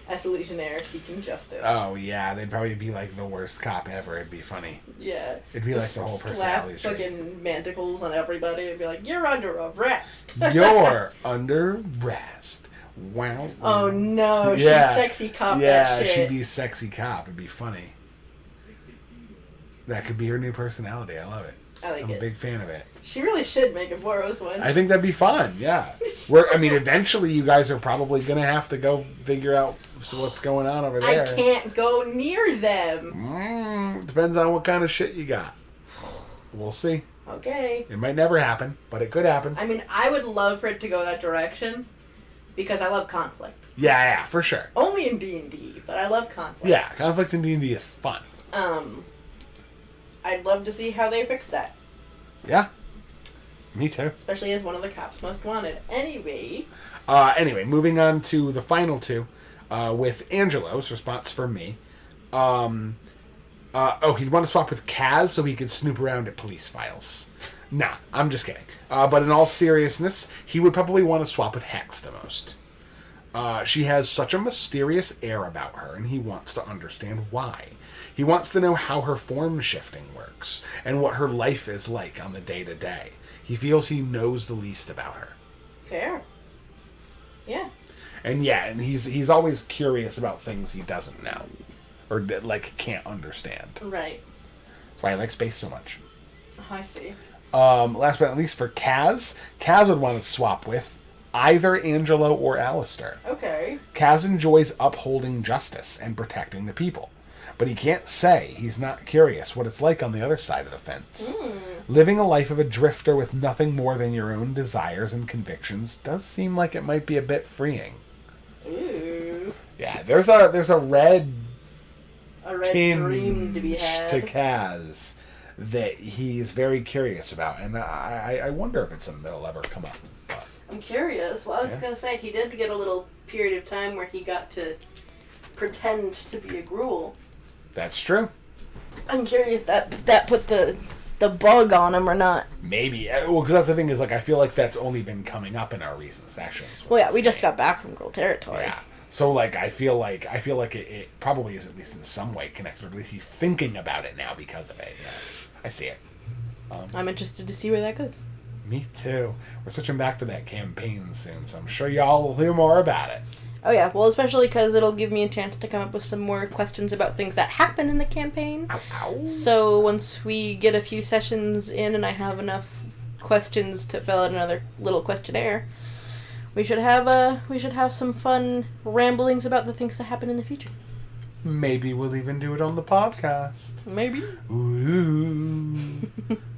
as Legionnaire seeking justice. Oh, yeah. They'd probably be, like, the worst cop ever. It'd be funny. Yeah. It'd be like the whole personality slap trait. fucking manticles on everybody and be like, you're under arrest. You're under arrest. Wow. Oh, no. Yeah. She's sexy cop Yeah, that shit. she'd be sexy cop. It'd be funny. That could be her new personality. I love it. I like I'm it. a big fan of it. She really should make a Boros one. I think that'd be fun, yeah. Eventually you guys are probably going to have to go figure out what's going on over there. I can't go near them. Depends on what kind of shit you got. We'll see. Okay. It might never happen, but it could happen. I mean, I would love for it to go that direction because I love conflict. Yeah, for sure. Only in D&D, but I love conflict. Yeah, conflict in D&D is fun. I'd love to see how they fix that. Yeah. Me too. Especially as one of the cops most wanted. Anyway, moving on to the final two, with Angelo's response for me. He'd want to swap with Kaz so he could snoop around at police files. Nah, I'm just kidding. But in all seriousness, he would probably want to swap with Hex the most. She has such a mysterious air about her, and he wants to understand why. He wants to know how her form shifting works, and what her life is like on the day-to-day. He feels he knows the least about her. fair. Yeah. And he's always curious about things he doesn't know. Or, can't understand. Right. That's why I like space so much. Oh, I see. Last but not least, for Kaz would want to swap with either Angelo or Alistair. Okay. Kaz enjoys upholding justice and protecting the people. But he can't say he's not curious what it's like on the other side of the fence. Living a life of a drifter with nothing more than your own desires and convictions does seem like it might be a bit freeing. Ooh. Yeah, there's a red dream to be had. to Kaz that he's very curious about, and I wonder if it's something that'll ever come up. But, I'm curious. Well, I was going to say, he did get a little period of time where he got to pretend to be a gruel. that's true. I'm curious if that put the bug on him or not. Maybe. Well, because that's the thing is, I feel like that's only been coming up in our recent sessions. Well, yeah, we just got back from Gruel territory. Yeah. So, I feel like it probably is at least in some way connected, or at least he's thinking about it now because of it. Yeah. I see it. I'm interested to see where that goes. Me too. We're switching back to that campaign soon, so I'm sure y'all will hear more about it. Oh yeah, well, especially because it'll give me a chance to come up with some more questions about things that happen in the campaign. Ow, ow. So once we get a few sessions in and I have enough questions to fill out another little questionnaire, we should have some fun ramblings about the things that happen in the future. Maybe we'll even do it on the podcast. Maybe. Ooh.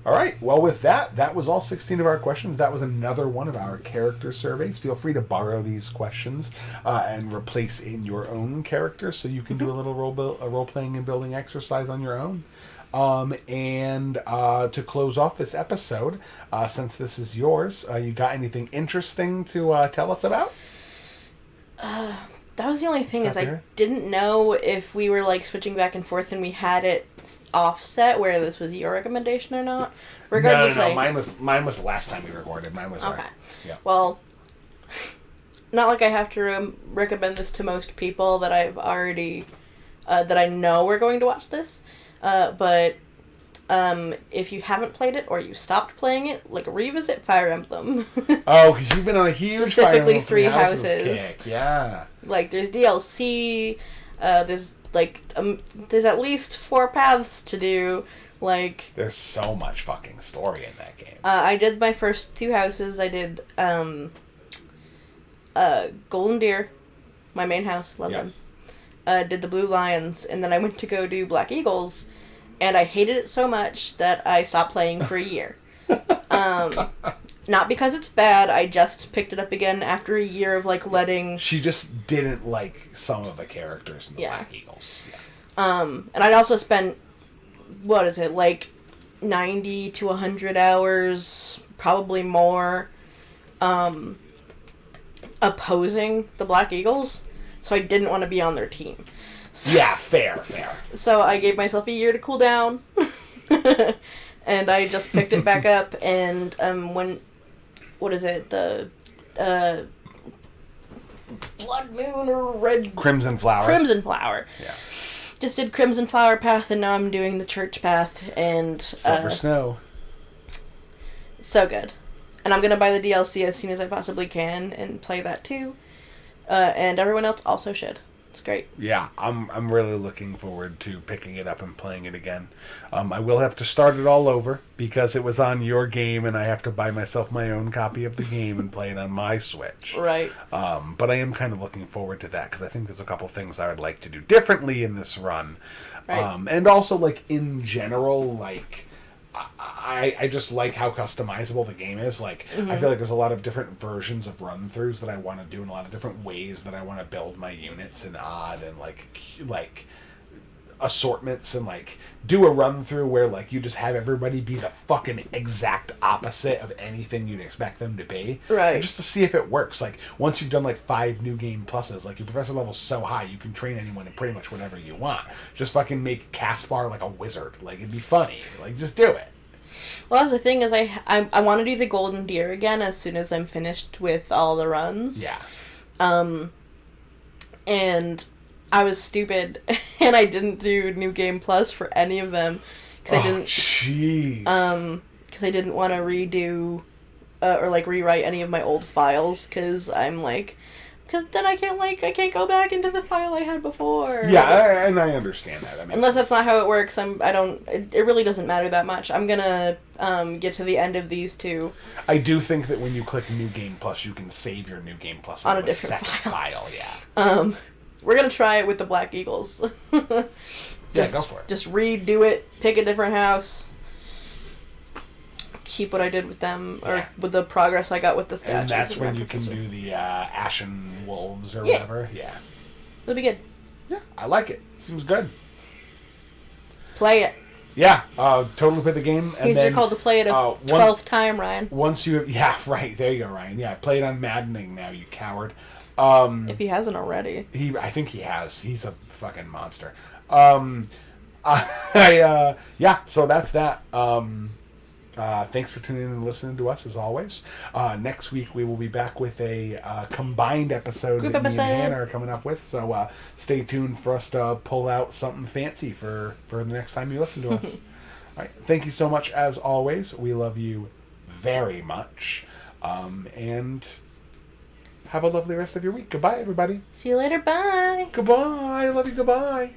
All right. Well, with that was all 16 of our questions. That was another one of our character surveys. Feel free to borrow these questions and replace in your own character, so you can do a little role playing and building exercise on your own. And to close off this episode, since this is yours, you got anything interesting to tell us about? That was the only thing, is I didn't know if we were switching back and forth and we had it offset where this was your recommendation or not. Regardless, No. Mine was the last time we recorded. Mine was okay. Yeah. Well, not like I have to recommend this to most people that I've already that I know we're going to watch this, but if you haven't played it or you stopped playing it, revisit Fire Emblem. Oh, because you've been on a huge specifically Fire Emblem Three Houses Houses. kick. Yeah. There's DLC. There's there's at least 4 paths to do. There's so much fucking story in that game. I did my first 2 houses. I did Golden Deer, my main house. Love them. Did the Blue Lions, and then I went to go do Black Eagles, and I hated it so much that I stopped playing for a year. Not because it's bad, I just picked it up again after a year of letting... She just didn't like some of the characters in the Black Eagles. Yeah. And I'd also spent, 90 to 100 hours, probably more, opposing the Black Eagles, so I didn't want to be on their team. So, yeah, fair. So I gave myself a year to cool down, and I just picked it back up, and Blood Moon or Red... Crimson Flower. Crimson Flower. Yeah. Just did Crimson Flower path, and now I'm doing the church path, and... Silver Snow. So good. And I'm going to buy the DLC as soon as I possibly can and play that too. And everyone else also should. It's great. Yeah, I'm really looking forward to picking it up and playing it again. I will have to start it all over because it was on your game and I have to buy myself my own copy of the game and play it on my Switch. Right. But I am kind of looking forward to that because I think there's a couple things I would like to do differently in this run. Right. And also, like, in general, like... I just like how customizable the game is. Like, I feel like there's a lot of different versions of run-throughs that I want to do and a lot of different ways that I want to build my units and odd and, like assortments and, like, do a run-through where, like, you just have everybody be the fucking exact opposite of anything you'd expect them to be. Right. And just to see if it works. Like, once you've done, like, 5 new game pluses, like, your professor level's so high, you can train anyone in pretty much whatever you want. Just fucking make Caspar like a wizard. Like, it'd be funny. Like, just do it. Well, that's the thing is I want to do the Golden Deer again as soon as I'm finished with all the runs. Yeah. And I was stupid and I didn't do New Game Plus for any of them because Jeez. I didn't want to redo or like rewrite any of my old files because I'm like, because then I can't go back into the file I had before. Yeah, and I understand that. Unless that's not how it works, it really doesn't matter that much. I'm gonna get to the end of these two. I do think that when you click New Game Plus, you can save your New Game Plus on a into different second file. Yeah. We're gonna try it with the Black Eagles. Yeah, go for it. Just redo it, pick a different house, keep what I did with them, or with the progress I got with the statues. And that's when you can do the Ashen Wolves or Yeah. whatever. Yeah. It'll be good. Yeah, I like it. Seems good. Play it. Yeah, totally play the game. And He's then, called to play it a 12th time, Ryan. Once you... Yeah, right. There you go, Ryan. Yeah, play it on Maddening now, you coward. If he hasn't already. I think he has. He's a fucking monster. So that's that. Thanks for tuning in and listening to us, as always. Next week, we will be back with a combined episode Group that episode. me and Hannah are coming up with. So stay tuned for us to pull out something fancy for the next time you listen to us. All right. Thank you so much, as always. We love you very much. And have a lovely rest of your week. Goodbye, everybody. See you later. Bye. Goodbye. Love you. Goodbye.